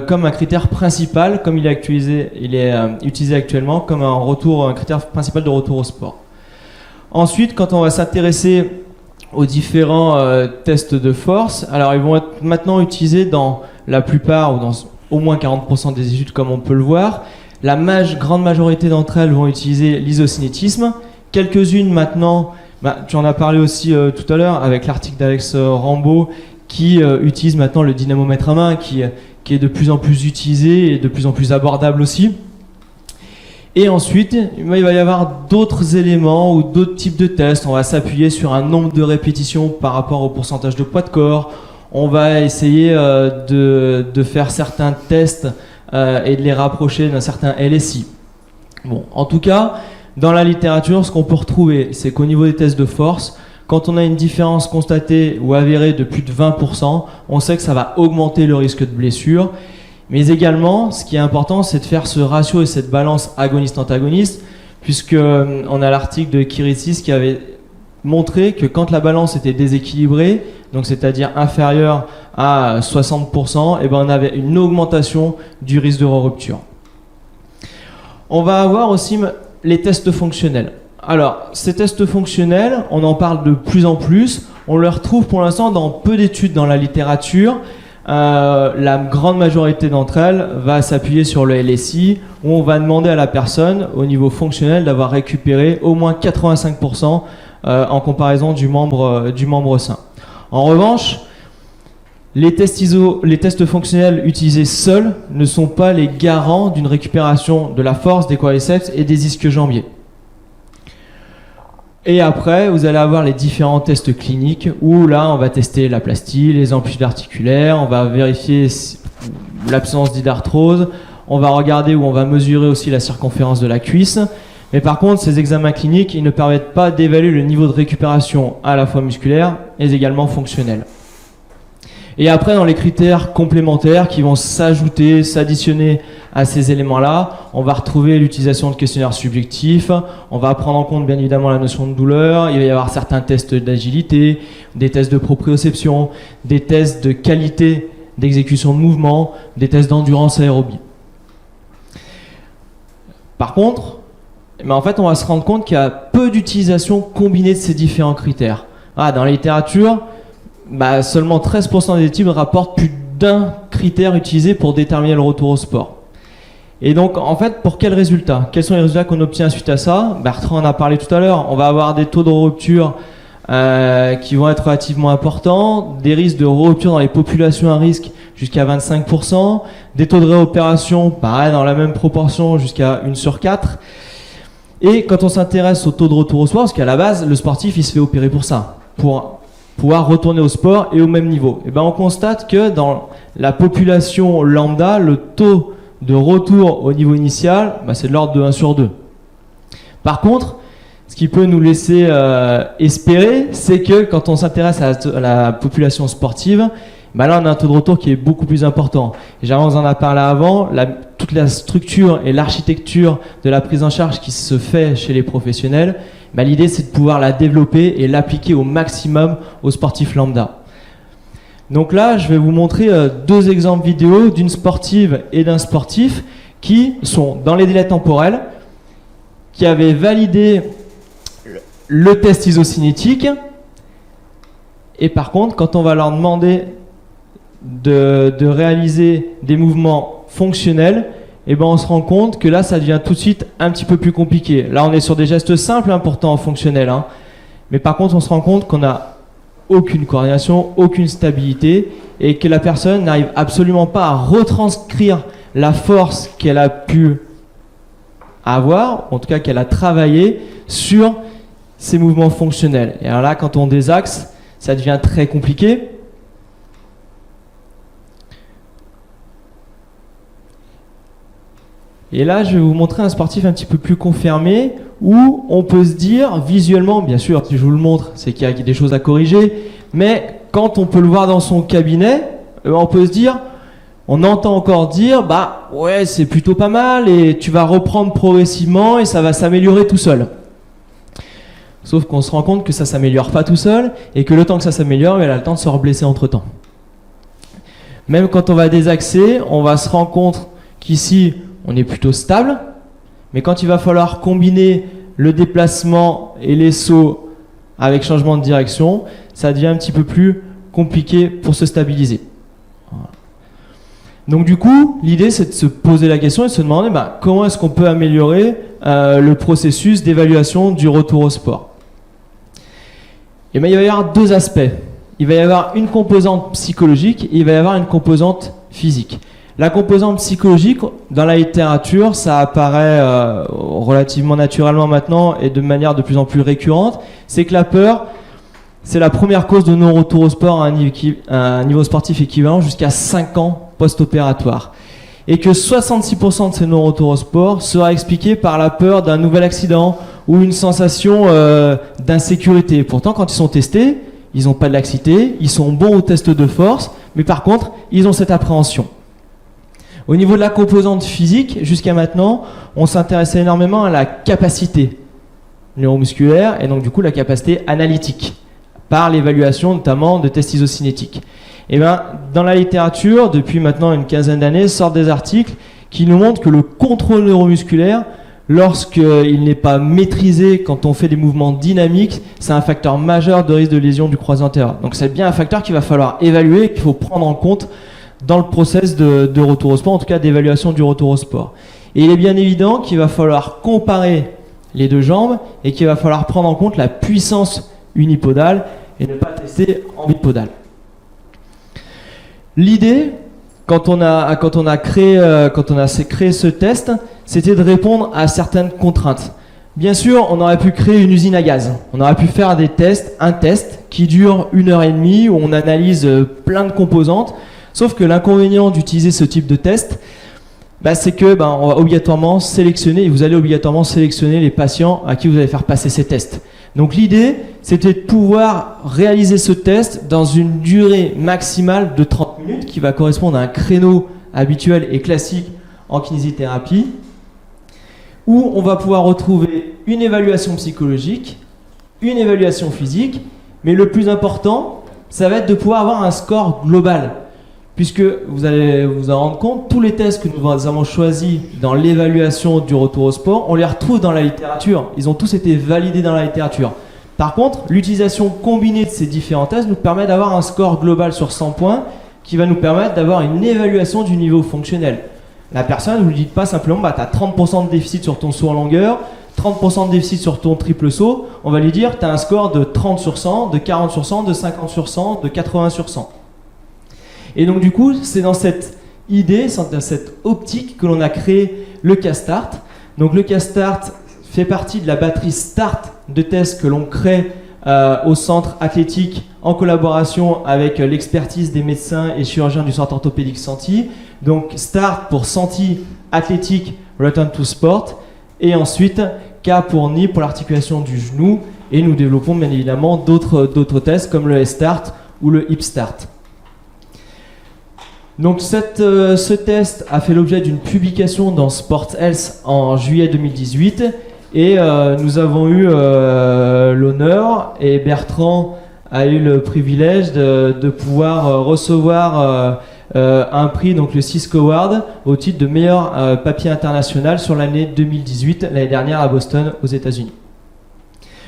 Speaker 6: comme un critère principal, comme il est utilisé actuellement comme un critère principal de retour au sport. Ensuite, quand on va s'intéresser aux différents tests de force, alors ils vont être maintenant utilisés dans la plupart ou dans au moins 40% des études comme on peut le voir. La grande majorité d'entre elles vont utiliser l'isocinétisme. Quelques-unes maintenant, tu en as parlé aussi tout à l'heure avec l'article d'Alex Rambaud qui utilise maintenant le dynamomètre à main qui est de plus en plus utilisé et de plus en plus abordable aussi. Et ensuite, il va y avoir d'autres éléments ou d'autres types de tests. On va s'appuyer sur un nombre de répétitions par rapport au pourcentage de poids de corps. On va essayer de faire certains tests et de les rapprocher d'un certain LSI. Bon, en tout cas, dans la littérature, ce qu'on peut retrouver, c'est qu'au niveau des tests de force, quand on a une différence constatée ou avérée de plus de 20%, on sait que ça va augmenter le risque de blessure. Mais également, ce qui est important, c'est de faire ce ratio et cette balance agoniste-antagoniste, puisqu'on a l'article de Kiritsis qui avait montré que quand la balance était déséquilibrée, donc c'est-à-dire inférieure à 60%, et on avait une augmentation du risque de rupture. On va avoir aussi les tests fonctionnels. Alors, ces tests fonctionnels, on en parle de plus en plus. On les retrouve pour l'instant dans peu d'études dans la littérature. La grande majorité d'entre elles va s'appuyer sur le LSI, où on va demander à la personne, au niveau fonctionnel, d'avoir récupéré au moins 85% en comparaison du membre sain. En revanche, les tests fonctionnels utilisés seuls ne sont pas les garants d'une récupération de la force des quadriceps et des ischio-jambiers. Et après, vous allez avoir les différents tests cliniques où là, on va tester la plastie, les amplitudes articulaires, on va vérifier l'absence d'arthrose. On va regarder ou on va mesurer aussi la circonférence de la cuisse. Mais par contre, ces examens cliniques, ils ne permettent pas d'évaluer le niveau de récupération à la fois musculaire et également fonctionnel. Et après, dans les critères complémentaires qui vont s'ajouter, s'additionner à ces éléments-là, on va retrouver l'utilisation de questionnaires subjectifs, on va prendre en compte bien évidemment la notion de douleur, il va y avoir certains tests d'agilité, des tests de proprioception, des tests de qualité d'exécution de mouvement, des tests d'endurance aérobie. Par contre, en fait, on va se rendre compte qu'il y a peu d'utilisation combinée de ces différents critères. Dans la littérature, seulement 13% des études rapportent plus d'un critère utilisé pour déterminer le retour au sport. Et donc, en fait, pour quels résultats? Quels sont les résultats qu'on obtient suite à ça? Bertrand en a parlé tout à l'heure. On va avoir des taux de rupture qui vont être relativement importants, des risques de rupture dans les populations à risque jusqu'à 25%, des taux de réopération, pareil, dans la même proportion, jusqu'à 1 sur 4. Et quand on s'intéresse au taux de retour au sport, parce qu'à la base, le sportif, il se fait opérer pour ça, pour pouvoir retourner au sport et au même niveau. Et on constate que dans la population lambda, le taux de retour au niveau initial, c'est de l'ordre de 1 sur 2. Par contre, ce qui peut nous laisser espérer, c'est que quand on s'intéresse à la population sportive, là on a un taux de retour qui est beaucoup plus important. Et Gérard en a parlé avant, toute la structure et l'architecture de la prise en charge qui se fait chez les professionnels, l'idée c'est de pouvoir la développer et l'appliquer au maximum aux sportifs lambda. Donc là, je vais vous montrer 2 exemples vidéo d'une sportive et d'un sportif qui sont dans les délais temporels, qui avaient validé le test isocinétique, et par contre, quand on va leur demander de réaliser des mouvements fonctionnels, on se rend compte que là, ça devient tout de suite un petit peu plus compliqué. Là, on est sur des gestes simples, pourtant fonctionnels. Mais par contre, on se rend compte qu'on n'a aucune coordination, aucune stabilité, et que la personne n'arrive absolument pas à retranscrire la force qu'elle a pu avoir, en tout cas qu'elle a travaillé sur ces mouvements fonctionnels. Et alors là, quand on désaxe, ça devient très compliqué. Et là, je vais vous montrer un sportif un petit peu plus confirmé, où on peut se dire, visuellement, bien sûr, si je vous le montre, c'est qu'il y a des choses à corriger, mais quand on peut le voir dans son cabinet, on peut se dire, on entend encore dire, ouais, c'est plutôt pas mal, et tu vas reprendre progressivement, et ça va s'améliorer tout seul. Sauf qu'on se rend compte que ça ne s'améliore pas tout seul, et que le temps que ça s'améliore, elle a le temps de se reblesser entre-temps. Même quand on va désaxer, on va se rendre compte qu'ici, on est plutôt stable, mais quand il va falloir combiner le déplacement et les sauts avec changement de direction, ça devient un petit peu plus compliqué pour se stabiliser. Voilà. Donc du coup, l'idée c'est de se poser la question et de se demander comment est-ce qu'on peut améliorer le processus d'évaluation du retour au sport. Et il va y avoir 2 aspects. Il va y avoir une composante psychologique et il va y avoir une composante physique. La composante psychologique, dans la littérature, ça apparaît relativement naturellement maintenant et de manière de plus en plus récurrente, c'est que la peur, c'est la première cause de non-retour au sport à un niveau sportif équivalent jusqu'à 5 ans post-opératoire. Et que 66% de ces non-retours au sport sera expliqué par la peur d'un nouvel accident ou une sensation d'insécurité. Pourtant, quand ils sont testés, ils n'ont pas de laxité, ils sont bons au test de force, mais par contre, ils ont cette appréhension. Au niveau de la composante physique, jusqu'à maintenant, on s'intéressait énormément à la capacité neuromusculaire et donc du coup la capacité analytique par l'évaluation notamment de tests isocinétiques. Et dans la littérature, depuis maintenant une quinzaine d'années, sortent des articles qui nous montrent que le contrôle neuromusculaire, lorsqu'il n'est pas maîtrisé quand on fait des mouvements dynamiques, c'est un facteur majeur de risque de lésion du croisé antérieur. Donc c'est bien un facteur qu'il va falloir évaluer, qu'il faut prendre en compte dans le process de retour au sport, en tout cas d'évaluation du retour au sport. Et il est bien évident qu'il va falloir comparer les 2 jambes et qu'il va falloir prendre en compte la puissance unipodale et ne pas tester en bipodale. L'idée, quand on a créé ce test, c'était de répondre à certaines contraintes. Bien sûr, on aurait pu créer une usine à gaz. On aurait pu faire un test qui dure 1h30 où on analyse plein de composantes. Sauf que l'inconvénient d'utiliser ce type de test, c'est que on va obligatoirement sélectionner, vous allez obligatoirement sélectionner les patients à qui vous allez faire passer ces tests. Donc l'idée, c'était de pouvoir réaliser ce test dans une durée maximale de 30 minutes qui va correspondre à un créneau habituel et classique en kinésithérapie, où on va pouvoir retrouver une évaluation psychologique, une évaluation physique, mais le plus important, ça va être de pouvoir avoir un score global. Puisque vous allez vous en rendre compte, tous les tests que nous avons choisis dans l'évaluation du retour au sport, on les retrouve dans la littérature. Ils ont tous été validés dans la littérature. Par contre, l'utilisation combinée de ces différents tests nous permet d'avoir un score global sur 100 points qui va nous permettre d'avoir une évaluation du niveau fonctionnel. La personne, vous ne lui dites pas simplement tu as 30% de déficit sur ton saut en longueur, 30% de déficit sur ton triple saut. On va lui dire tu as un score de 30 sur 100, de 40 sur 100, de 50 sur 100, de 80 sur 100. Et donc du coup, c'est dans cette idée, dans cette optique que l'on a créé le CASTART. Donc le CASTART fait partie de la batterie START de tests que l'on crée au centre athlétique en collaboration avec l'expertise des médecins et chirurgiens du centre orthopédique Santi. Donc START pour Santi Athlétique Return to Sport, et ensuite K pour knee pour l'articulation du genou, et nous développons bien évidemment d'autres tests comme le S-Start ou le Hip Start. Donc ce test a fait l'objet d'une publication dans Sport Health en juillet 2018, et nous avons eu l'honneur, et Bertrand a eu le privilège de pouvoir recevoir un prix, donc le Cisco Award, au titre de meilleur papier international sur l'année 2018, l'année dernière à Boston, aux États-Unis.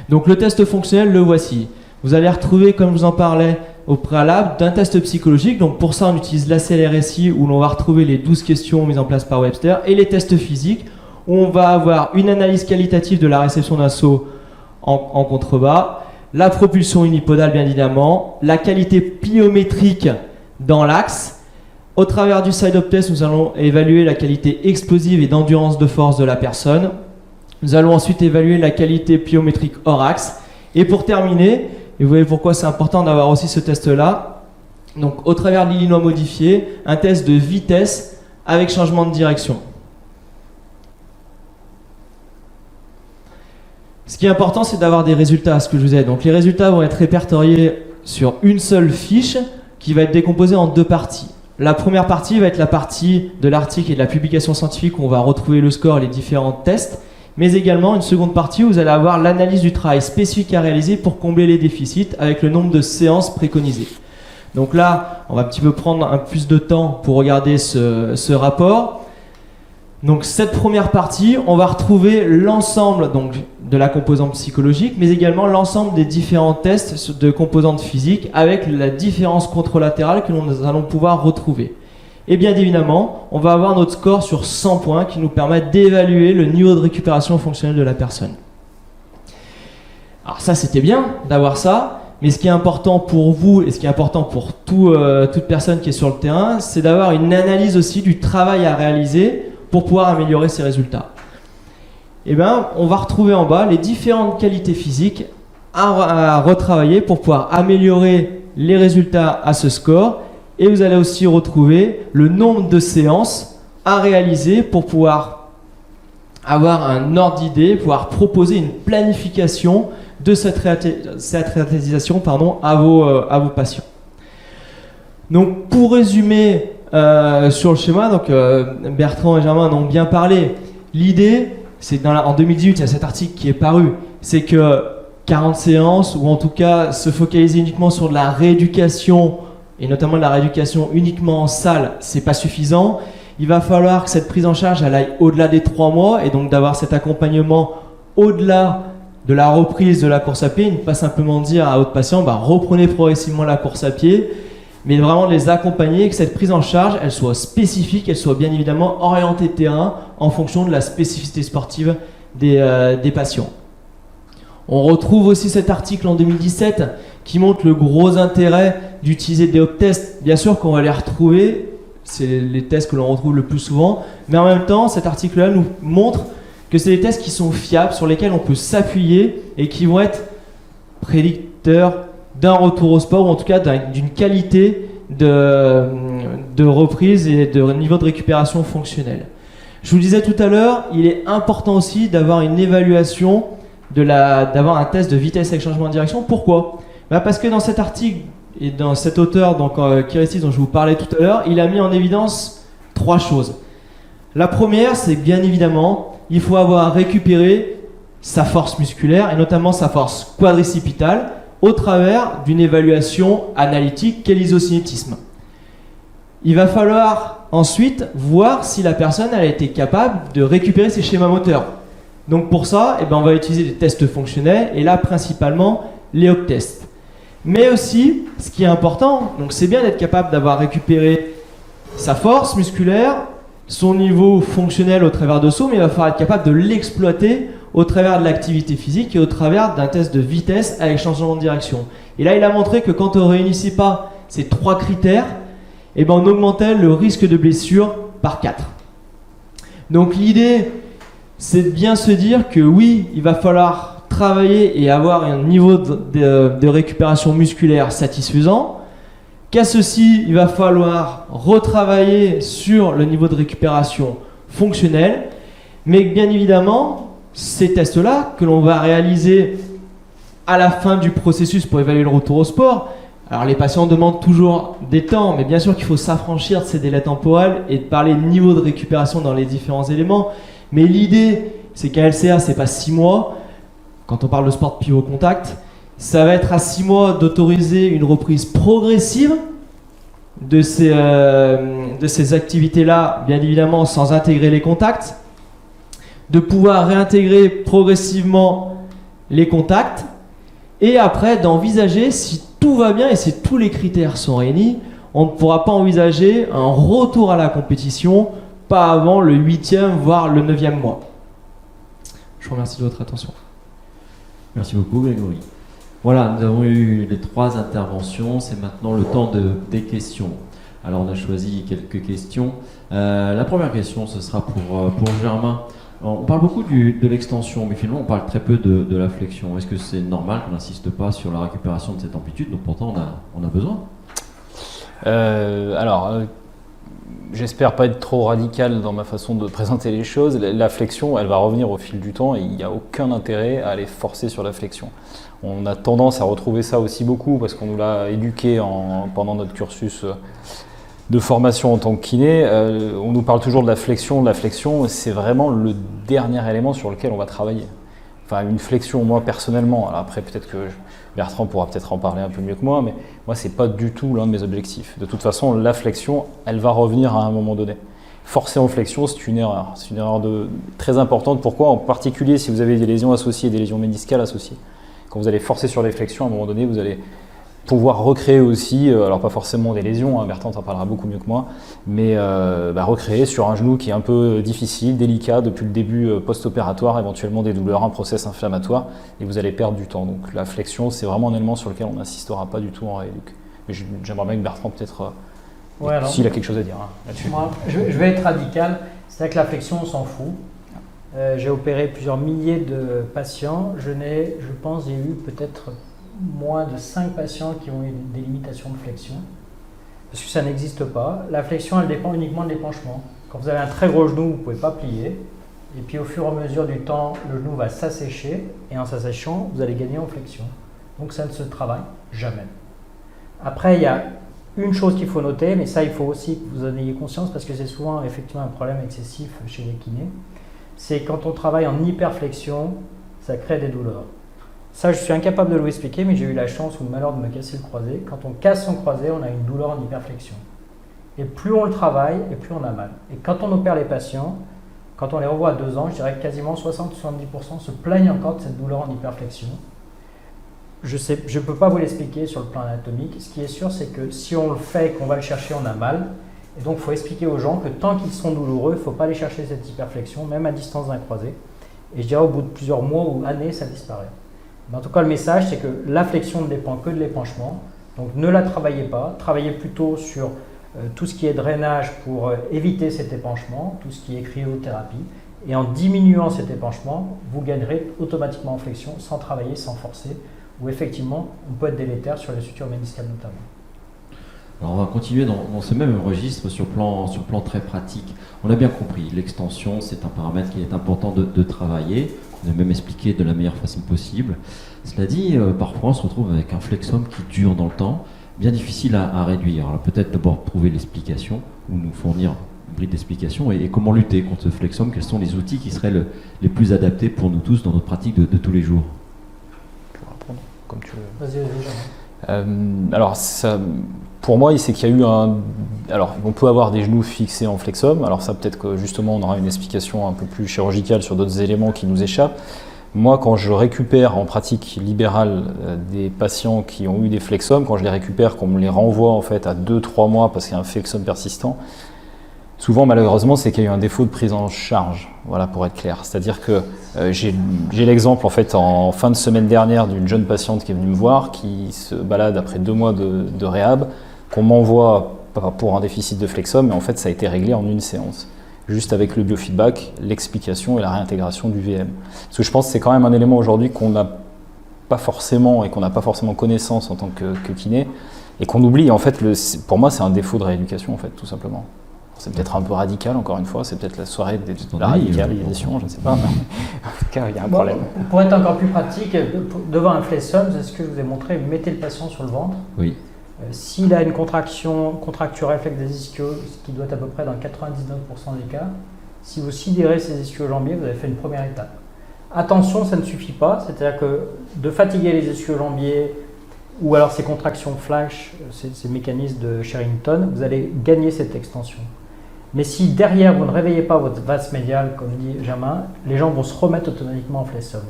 Speaker 6: Donc le test fonctionnel, le voici. Vous allez retrouver, comme je vous en parlais au préalable, d'un test psychologique. Donc pour ça, on utilise l'ACLRSI, où l'on va retrouver les 12 questions mises en place par Webster, et les tests physiques, où on va avoir une analyse qualitative de la réception d'un saut en contrebas, la propulsion unipodale bien évidemment, la qualité pliométrique dans l'axe. Au travers du side-up test, nous allons évaluer la qualité explosive et d'endurance de force de la personne. Nous allons ensuite évaluer la qualité pliométrique hors axe. Et pour terminer, et vous voyez pourquoi c'est important d'avoir aussi ce test-là, donc au travers de l'Illinois modifié, un test de vitesse avec changement de direction. Ce qui est important, c'est d'avoir des résultats, ce que je vous ai. Donc les résultats vont être répertoriés sur une seule fiche qui va être décomposée en deux parties. La première partie va être la partie de l'article et de la publication scientifique où on va retrouver le score et les différents tests, mais également une seconde partie où vous allez avoir l'analyse du travail spécifique à réaliser pour combler les déficits avec le nombre de séances préconisées. Donc là, on va un petit peu prendre un peu plus de temps pour regarder ce rapport. Donc cette première partie, on va retrouver l'ensemble donc de la composante psychologique, mais également l'ensemble des différents tests de composantes physiques avec la différence contralatérale que nous allons pouvoir retrouver. Et bien évidemment, on va avoir notre score sur 100 points qui nous permet d'évaluer le niveau de récupération fonctionnelle de la personne. Alors ça, c'était bien d'avoir ça, mais ce qui est important pour vous et ce qui est important pour toute personne qui est sur le terrain, c'est d'avoir une analyse aussi du travail à réaliser pour pouvoir améliorer ses résultats. Et bien, on va retrouver en bas les différentes qualités physiques à retravailler pour pouvoir améliorer les résultats à ce score. Et vous allez aussi retrouver le nombre de séances à réaliser pour pouvoir avoir un ordre d'idée, pouvoir proposer une planification de cette réathlétisation à vos patients. Donc pour résumer sur le schéma, donc, Bertrand et Germain en ont bien parlé. L'idée, c'est en 2018, il y a cet article qui est paru, c'est que 40 séances, ou en tout cas se focaliser uniquement sur de la rééducation, et notamment de la rééducation uniquement en salle, c'est pas suffisant. Il va falloir que cette prise en charge elle aille au-delà des 3 mois, et donc d'avoir cet accompagnement au-delà de la reprise de la course à pied, et ne pas simplement dire à votre patient reprenez progressivement la course à pied, mais vraiment de les accompagner, que cette prise en charge elle soit spécifique, elle soit bien évidemment orientée terrain en fonction de la spécificité sportive des patients. On retrouve aussi cet article en 2017 qui montre le gros intérêt d'utiliser des hop tests. Bien sûr qu'on va les retrouver, c'est les tests que l'on retrouve le plus souvent, mais en même temps cet article-là nous montre que c'est des tests qui sont fiables, sur lesquels on peut s'appuyer et qui vont être prédicteurs d'un retour au sport, ou en tout cas d'une qualité de de reprise et de niveau de récupération fonctionnelle. Je vous le disais tout à l'heure, il est important aussi d'avoir une évaluation, d'avoir un test de vitesse avec changement de direction. Pourquoi ? Parce que dans cet article et dans cet auteur, donc Kiristis, dont je vous parlais tout à l'heure, il a mis en évidence 3 choses. La première, c'est que bien évidemment, il faut avoir récupéré sa force musculaire et notamment sa force quadricipitale au travers d'une évaluation analytique qu'est l'isocinétisme. Il va falloir ensuite voir si la personne a été capable de récupérer ses schémas moteurs. Donc pour ça, on va utiliser des tests fonctionnels et là principalement les Hawk tests. Mais aussi, ce qui est important, donc c'est bien d'être capable d'avoir récupéré sa force musculaire, son niveau fonctionnel au travers de saut, mais il va falloir être capable de l'exploiter au travers de l'activité physique et au travers d'un test de vitesse avec changement de direction. Et là, il a montré que quand on ne réunissait pas ces 3 critères, on augmentait le risque de blessure par 4. Donc l'idée, c'est de bien se dire que oui, il va falloir travailler et avoir un niveau de récupération musculaire satisfaisant, qu'à ceci, il va falloir retravailler sur le niveau de récupération fonctionnelle, mais bien évidemment, ces tests-là, que l'on va réaliser à la fin du processus pour évaluer le retour au sport, alors les patients demandent toujours des temps, mais bien sûr qu'il faut s'affranchir de ces délais temporels et de parler de niveau de récupération dans les différents éléments. Mais l'idée, c'est qu'un LCA, c'est pas 6 mois. Quand on parle de sport de pivot contact, ça va être à 6 mois d'autoriser une reprise progressive de ces activités-là, bien évidemment sans intégrer les contacts, de pouvoir réintégrer progressivement les contacts et après d'envisager, si tout va bien et si tous les critères sont réunis, on ne pourra pas envisager un retour à la compétition, pas avant le 8e voire le 9e mois. Je vous remercie de votre attention.
Speaker 1: Merci beaucoup Grégory. Voilà, nous avons eu les 3 interventions, c'est maintenant le temps des questions. Alors on a choisi quelques questions. La première question, ce sera pour Germain. On parle beaucoup de l'extension, mais finalement on parle très peu de la flexion. Est-ce que c'est normal qu'on n'insiste pas sur la récupération de cette amplitude dont pourtant on a besoin ?
Speaker 5: J'espère pas être trop radical dans ma façon de présenter les choses. La flexion, elle va revenir au fil du temps et il n'y a aucun intérêt à aller forcer sur la flexion. On a tendance à retrouver ça aussi beaucoup parce qu'on nous l'a éduqué pendant notre cursus de formation en tant que kiné. On nous parle toujours de la flexion. C'est vraiment le dernier élément sur lequel on va travailler. Enfin, une flexion, moi personnellement, alors après peut-être que Bertrand pourra peut-être en parler un peu mieux que moi, mais moi c'est pas du tout l'un de mes objectifs. De toute façon, la flexion, elle va revenir à un moment donné. Forcer en flexion, c'est une erreur. C'est une erreur très importante. Pourquoi ? En particulier si vous avez des lésions associées, des lésions méniscales associées. Quand vous allez forcer sur les flexions, à un moment donné, vous allez pouvoir recréer aussi, alors pas forcément des lésions, Bertrand en parlera beaucoup mieux que moi, mais recréer sur un genou qui est un peu difficile, délicat, depuis le début post-opératoire, éventuellement des douleurs, un process inflammatoire, et vous allez perdre du temps. Donc la flexion, c'est vraiment un élément sur lequel on n'insistera pas du tout en rééduc. Mais j'aimerais bien que Bertrand peut-être, s'il a quelque chose à dire là-dessus.
Speaker 2: Moi, je vais être radical, c'est-à-dire que la flexion, on s'en fout. J'ai opéré plusieurs milliers de patients, je pense j'ai eu peut-être moins de 5 patients qui ont eu des limitations de flexion, parce que ça n'existe pas. La flexion, elle dépend uniquement de l'épanchement. Quand vous avez un très gros genou, vous ne pouvez pas plier, et puis au fur et à mesure du temps, le genou va s'assécher, et en s'asséchant, vous allez gagner en flexion. Donc ça ne se travaille jamais. Après, il y a une chose qu'il faut noter, mais ça, il faut aussi que vous en ayez conscience, parce que c'est souvent effectivement un problème excessif chez les kinés, c'est quand on travaille en hyperflexion, ça crée des douleurs. Ça, je suis incapable de vous expliquer, mais j'ai eu la chance ou le malheur de me casser le croisé. Quand on casse son croisé, on a une douleur en hyperflexion. Et plus on le travaille, et plus on a mal. Et quand on opère les patients, quand on les revoit à 2 ans, je dirais que quasiment 60-70% se plaignent encore de cette douleur en hyperflexion. Je ne peux pas vous l'expliquer sur le plan anatomique. Ce qui est sûr, c'est que si on le fait et qu'on va le chercher, on a mal. Et donc, il faut expliquer aux gens que tant qu'ils sont douloureux, il ne faut pas aller chercher cette hyperflexion, même à distance d'un croisé. Et je dirais au bout de plusieurs mois ou années, ça disparaît. Mais en tout cas, le message, c'est que la flexion ne dépend que de l'épanchement. Donc, ne la travaillez pas. Travaillez plutôt sur tout ce qui est drainage pour éviter cet épanchement, tout ce qui est cryothérapie. Et en diminuant cet épanchement, vous gagnerez automatiquement en flexion sans travailler, sans forcer, où effectivement, on peut être délétère sur les sutures méniscales notamment.
Speaker 1: Alors on va continuer dans ce même registre sur plan très pratique. On a bien compris, l'extension c'est un paramètre qui est important de travailler. On a même expliqué de la meilleure façon possible. Cela dit, parfois on se retrouve avec un flexum qui dure dans le temps, bien difficile à réduire. Alors peut-être d'abord trouver l'explication ou nous fournir une bride d'explication et comment lutter contre ce flexum. Quels sont les outils qui seraient les plus adaptés pour nous tous dans notre pratique de tous les jours?
Speaker 5: Je vais répondre comme tu veux.
Speaker 2: Vas-y, Jean.
Speaker 5: Alors, pour moi, c'est qu'il y a eu Alors, on peut avoir des genoux fixés en flexum. Alors ça, peut-être que justement, on aura une explication un peu plus chirurgicale sur d'autres éléments qui nous échappent. Moi, quand je récupère en pratique libérale des patients qui ont eu des flexums, quand je les récupère, qu'on me les renvoie en fait à 2-3 mois parce qu'il y a un flexum persistant, souvent, malheureusement, c'est qu'il y a eu un défaut de prise en charge, voilà, pour être clair. C'est-à-dire que j'ai l'exemple, en fait, en fin de semaine dernière, d'une jeune patiente qui est venue me voir, qui se balade après 2 mois de réhab, qu'on m'envoie pour un déficit de flexum, mais en fait, ça a été réglé en une séance. Juste avec le biofeedback, l'explication et la réintégration du VM. Parce que je pense que c'est quand même un élément aujourd'hui qu'on n'a pas forcément et qu'on n'a pas forcément connaissance en tant que kiné, et qu'on oublie. En fait, pour moi, c'est un défaut de rééducation, en fait, tout simplement. C'est peut-être un peu radical, encore une fois, c'est peut-être la soirée de la radicalisation, je ne sais pas, mais en tout cas, il y a un problème.
Speaker 2: Pour être encore plus pratique, devant un flexum, c'est ce que je vous ai montré, mettez le patient sur le ventre.
Speaker 1: Oui.
Speaker 2: S'il a une contracture réflexe des ischios, ce qui doit être à peu près dans 99% des cas, si vous sidérez ces ischio-jambiers, vous avez fait une première étape. Attention, ça ne suffit pas, c'est-à-dire que de fatiguer les ischio-jambiers ou alors ces contractions flash, ces mécanismes de Sherrington, vous allez gagner cette extension. Mais si derrière vous ne réveillez pas votre vaste médial, comme dit Germain, les gens vont se remettre automatiquement en flexum.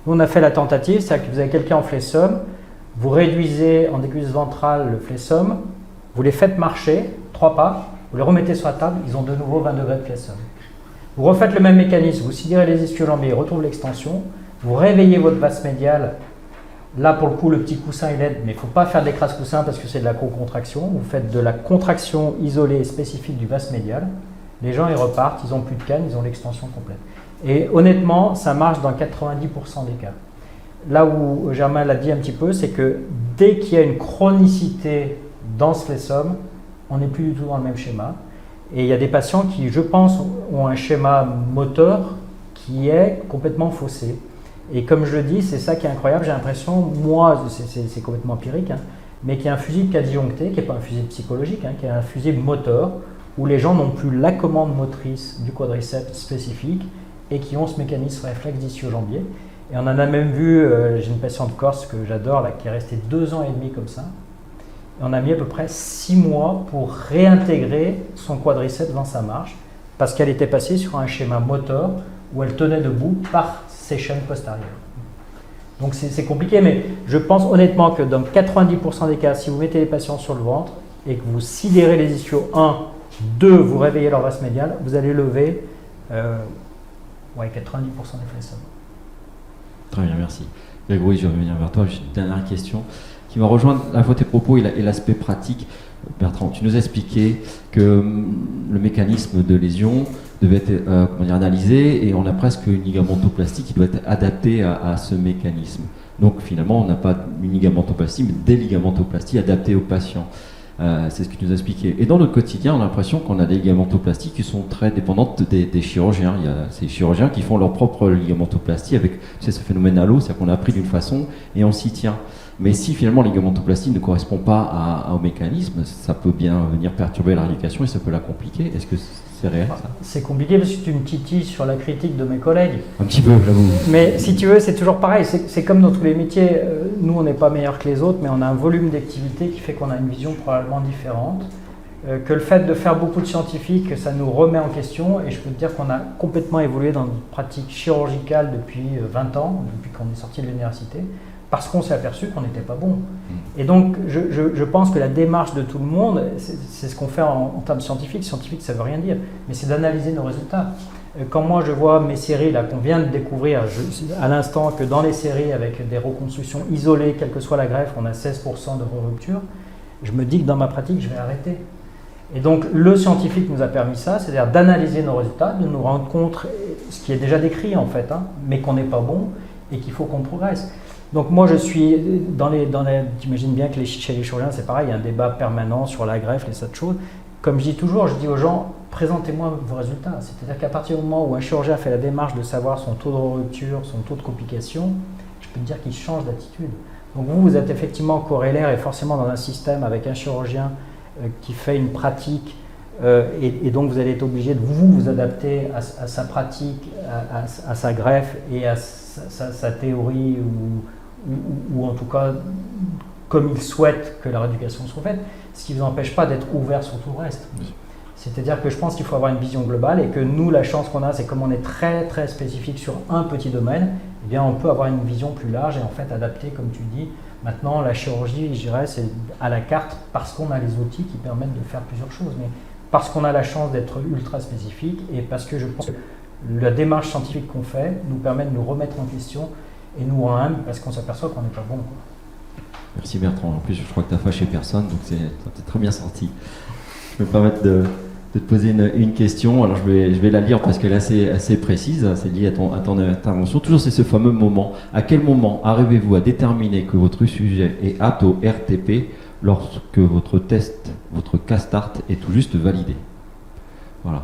Speaker 2: Nous on a fait la tentative, c'est-à-dire que vous avez quelqu'un en flexum, vous réduisez en décubitus ventral le flexum, vous les faites marcher, 3 pas, vous les remettez sur la table, ils ont de nouveau 20 degrés de flexum. Vous refaites le même mécanisme, vous sidérez les ischio-jambiers, ils retrouvent l'extension, vous réveillez votre vaste médial. Là, pour le coup, le petit coussin il aide, mais il ne faut pas faire de l'écrase-coussin parce que c'est de la co-contraction. Vous faites de la contraction isolée et spécifique du vaste médial. Les gens, ils repartent, ils n'ont plus de canne, ils ont l'extension complète. Et honnêtement, ça marche dans 90% des cas. Là où Germain l'a dit un petit peu, c'est que dès qu'il y a une chronicité dans ce flexum, on n'est plus du tout dans le même schéma. Et il y a des patients qui, je pense, ont un schéma moteur qui est complètement faussé. Et comme je le dis, c'est ça qui est incroyable, j'ai l'impression, moi, c'est complètement empirique, hein, mais qu'il y a un fusible quasi-joncté, qui n'est pas un fusible psychologique, hein, qui est un fusible moteur, où les gens n'ont plus la commande motrice du quadriceps spécifique et qui ont ce mécanisme réflexe d'ischio-jambier. Et on en a même vu, j'ai une patiente corse que j'adore, là, qui est restée 2 ans et demi comme ça. Et on a mis à peu près 6 mois pour réintégrer son quadriceps dans sa marche, parce qu'elle était passée sur un schéma moteur où elle tenait debout par ses chaînes postérieures. Donc c'est compliqué, mais je pense honnêtement que dans 90% des cas, si vous mettez les patients sur le ventre et que vous sidérez les ischios, 1, 2, vous réveillez leur vaste médial, vous allez lever 90% des flexums.
Speaker 1: Très bien, merci. Grégory, je vais revenir vers toi. J'ai une dernière question qui va rejoindre à la fois tes propos et l'aspect pratique. Bertrand, tu nous as expliqué que le mécanisme de lésion devait être analysé et on a presque une ligamentoplastie qui doit être adaptée à ce mécanisme. Donc finalement, on n'a pas une ligamentoplastie, mais des ligamentoplasties adaptées aux patients. C'est ce que tu nous as expliqué. Et dans notre quotidien, on a l'impression qu'on a des ligamentoplasties qui sont très dépendantes des chirurgiens. Il y a ces chirurgiens qui font leur propre ligamentoplastie avec ce phénomène halo, c'est-à-dire qu'on a appris d'une façon et on s'y tient. Mais si finalement la ligamentoplastie ne correspond pas au mécanisme, ça peut bien venir perturber la rééducation et ça peut la compliquer. Est-ce que c'est réel ça?
Speaker 2: C'est compliqué parce que tu me titilles sur la critique de mes collègues.
Speaker 1: Un petit peu, j'avoue.
Speaker 2: Mais si tu veux, c'est toujours pareil. C'est comme dans tous les métiers. Nous, on n'est pas meilleurs que les autres, mais on a un volume d'activité qui fait qu'on a une vision probablement différente. Que le fait de faire beaucoup de scientifiques, ça nous remet en question. Et je peux te dire qu'on a complètement évolué dans une pratique chirurgicale depuis 20 ans, depuis qu'on est sorti de l'université, parce qu'on s'est aperçu qu'on n'était pas bon. Et donc, je pense que la démarche de tout le monde, c'est ce qu'on fait en termes scientifiques. Scientifique, ça ne veut rien dire, mais c'est d'analyser nos résultats. Quand moi, je vois mes séries là qu'on vient de découvrir à l'instant, que dans les séries avec des reconstructions isolées, quelle que soit la greffe, on a 16% de rupture, je me dis que dans ma pratique, je vais arrêter. Et donc, le scientifique nous a permis ça, c'est-à-dire d'analyser nos résultats, de nous rendre compte, ce qui est déjà décrit en fait, hein, mais qu'on n'est pas bon et qu'il faut qu'on progresse. Donc moi je suis t'imagines bien que chez les chirurgiens c'est pareil, il y a un débat permanent sur la greffe, les tas de choses. Comme je dis toujours, je dis aux gens, présentez-moi vos résultats. C'est-à-dire qu'à partir du moment où un chirurgien fait la démarche de savoir son taux de rupture, son taux de complication, je peux te dire qu'il change d'attitude. Donc vous êtes effectivement corrélaire et forcément dans un système avec un chirurgien qui fait une pratique et donc vous allez être obligé de vous adapter à sa pratique, à sa greffe et à sa théorie ou en tout cas comme il souhaite que la rééducation soit faite, ce qui ne vous empêche pas d'être ouvert sur tout le reste. C'est-à-dire que je pense qu'il faut avoir une vision globale et que nous, la chance qu'on a, c'est comme on est très très spécifique sur un petit domaine, eh bien on peut avoir une vision plus large et en fait adapter, comme tu dis. Maintenant, la chirurgie, je dirais, c'est à la carte parce qu'on a les outils qui permettent de faire plusieurs choses, mais parce qu'on a la chance d'être ultra spécifique et parce que je pense que la démarche scientifique qu'on fait nous permet de nous remettre en question et nous rend humbles parce qu'on s'aperçoit qu'on n'est pas bon, quoi.
Speaker 1: Merci Bertrand. En plus, je crois que tu n'as fâché personne, donc c'est très bien sorti. Je vais me permettre de te poser une question. Alors, je vais la lire parce qu'elle est assez précise. C'est lié à ton intervention. Toujours, c'est ce fameux moment. À quel moment arrivez-vous à déterminer que votre sujet est apte au RTP lorsque votre test, votre CASTART est tout juste validé? Voilà.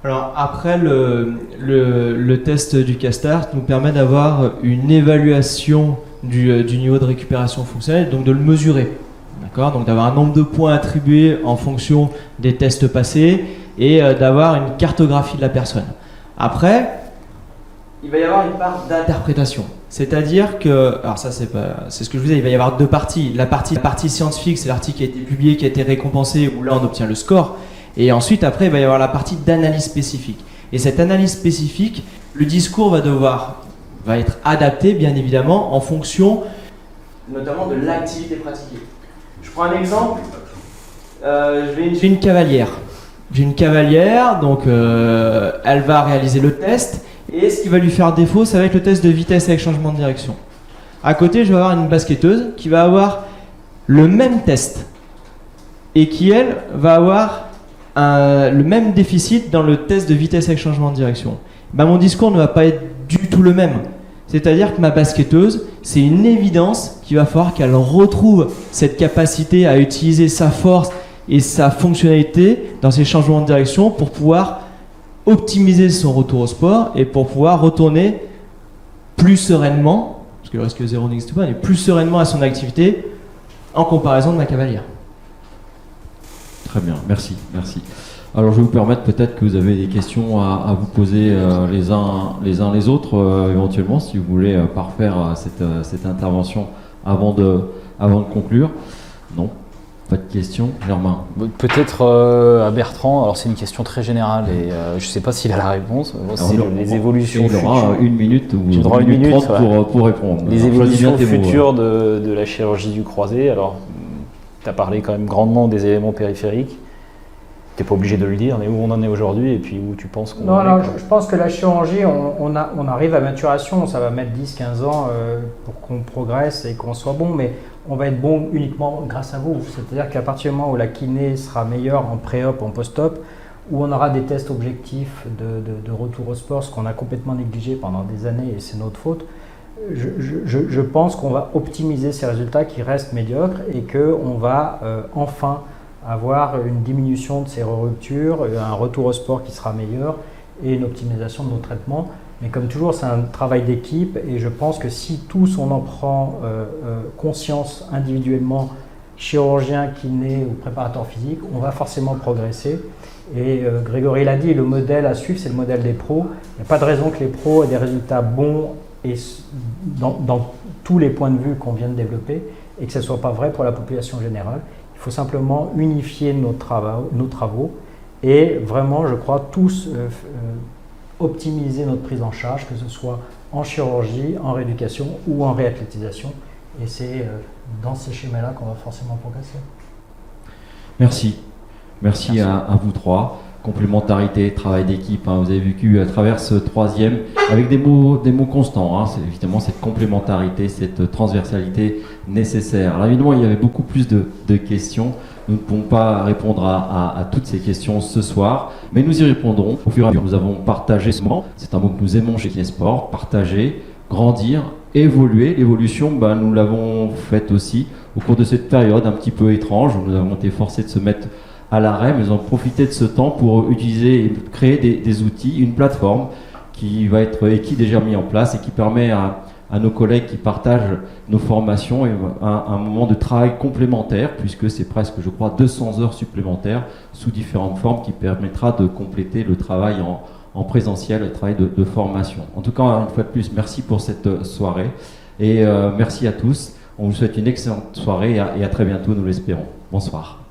Speaker 6: Alors après, le test du CASTART nous permet d'avoir une évaluation du niveau de récupération fonctionnelle, donc de le mesurer. D'accord ? Donc d'avoir un nombre de points attribués en fonction des tests passés et d'avoir une cartographie de la personne. Après, il va y avoir une part d'interprétation. C'est-à-dire que, alors ça c'est ce que je vous disais, il va y avoir deux parties. La partie scientifique, c'est l'article qui a été publié, qui a été récompensé, où là on obtient le score. Et ensuite, après, il va y avoir la partie d'analyse spécifique. Et cette analyse spécifique, le discours va être adapté, bien évidemment, en fonction notamment de l'activité pratiquée. Je prends un exemple. J'ai une cavalière. J'ai une cavalière, donc elle va réaliser le test. Et ce qui va lui faire défaut, ça va être le test de vitesse avec changement de direction. À côté, je vais avoir une basketteuse qui va avoir le même test et qui, elle, va avoir le même déficit dans le test de vitesse avec changement de direction. Ben, mon discours ne va pas être du tout le même. C'est-à-dire que ma basketteuse, c'est une évidence qu'il va falloir qu'elle retrouve cette capacité à utiliser sa force et sa fonctionnalité dans ses changements de direction pour pouvoir optimiser son retour au sport et pour pouvoir retourner plus sereinement, parce que le risque zéro n'existe pas, mais plus sereinement à son activité en comparaison de ma cavalière.
Speaker 1: Très bien, merci. Alors je vais vous permettre peut-être que vous avez des questions à vous poser les uns les autres, éventuellement, si vous voulez parfaire cette intervention avant de conclure. Non, pas de questions. Germain.
Speaker 5: Peut-être à Bertrand, alors c'est une question très générale et je ne sais pas s'il a la réponse. C'est les évolutions
Speaker 1: futures. Il aura une minute ou
Speaker 5: une minute
Speaker 1: 30 pour répondre.
Speaker 5: Les évolutions futures de la chirurgie du croisé. Alors, tu as parlé quand même grandement des éléments périphériques. Tu n'es pas obligé de le dire, mais où on en est aujourd'hui et puis où tu penses qu'on en est.
Speaker 2: Non, je pense que la chirurgie, on arrive à maturation, ça va mettre 10-15 ans pour qu'on progresse et qu'on soit bon, mais on va être bon uniquement grâce à vous. C'est-à-dire qu'à partir du moment où la kiné sera meilleure en pré-op, en post-op, où on aura des tests objectifs de retour au sport, ce qu'on a complètement négligé pendant des années et c'est notre faute, je pense qu'on va optimiser ces résultats qui restent médiocres et qu'on va enfin avoir une diminution de ces ruptures, un retour au sport qui sera meilleur et une optimisation de nos traitements. Mais comme toujours, c'est un travail d'équipe et je pense que si tous on en prend conscience individuellement, chirurgien, kiné ou préparateur physique, on va forcément progresser. Et Grégory l'a dit, le modèle à suivre, c'est le modèle des pros. Il n'y a pas de raison que les pros aient des résultats bons et dans tous les points de vue qu'on vient de développer et que ce ne soit pas vrai pour la population générale. Il faut simplement unifier nos travaux et vraiment, je crois, tous optimiser notre prise en charge, que ce soit en chirurgie, en rééducation ou en réathlétisation. Et c'est dans ces schémas-là qu'on va forcément progresser.
Speaker 1: Merci à vous trois. Complémentarité, travail d'équipe, hein, vous avez vécu à travers ce troisième avec des mots constants, hein, c'est évidemment cette complémentarité, cette transversalité nécessaire. Alors évidemment, il y avait beaucoup plus de questions. Nous ne pouvons pas répondre à toutes ces questions ce soir, mais nous y répondrons au fur et à mesure. Nous avons partagé ce moment, c'est un mot que nous aimons chez Kinesport, partager, grandir, évoluer. L'évolution, nous l'avons faite aussi au cours de cette période un petit peu étrange où nous avons été forcés de se mettre à l'arrêt, mais nous avons profité de ce temps pour utiliser et créer des outils, une plateforme qui va être et qui est déjà mis en place et qui permet à nos collègues qui partagent nos formations et un moment de travail complémentaire, puisque c'est presque, je crois, 200 heures supplémentaires sous différentes formes qui permettra de compléter le travail en présentiel, le travail de formation. En tout cas, une fois de plus, merci pour cette soirée et merci à tous. On vous souhaite une excellente soirée et à très bientôt, nous l'espérons. Bonsoir.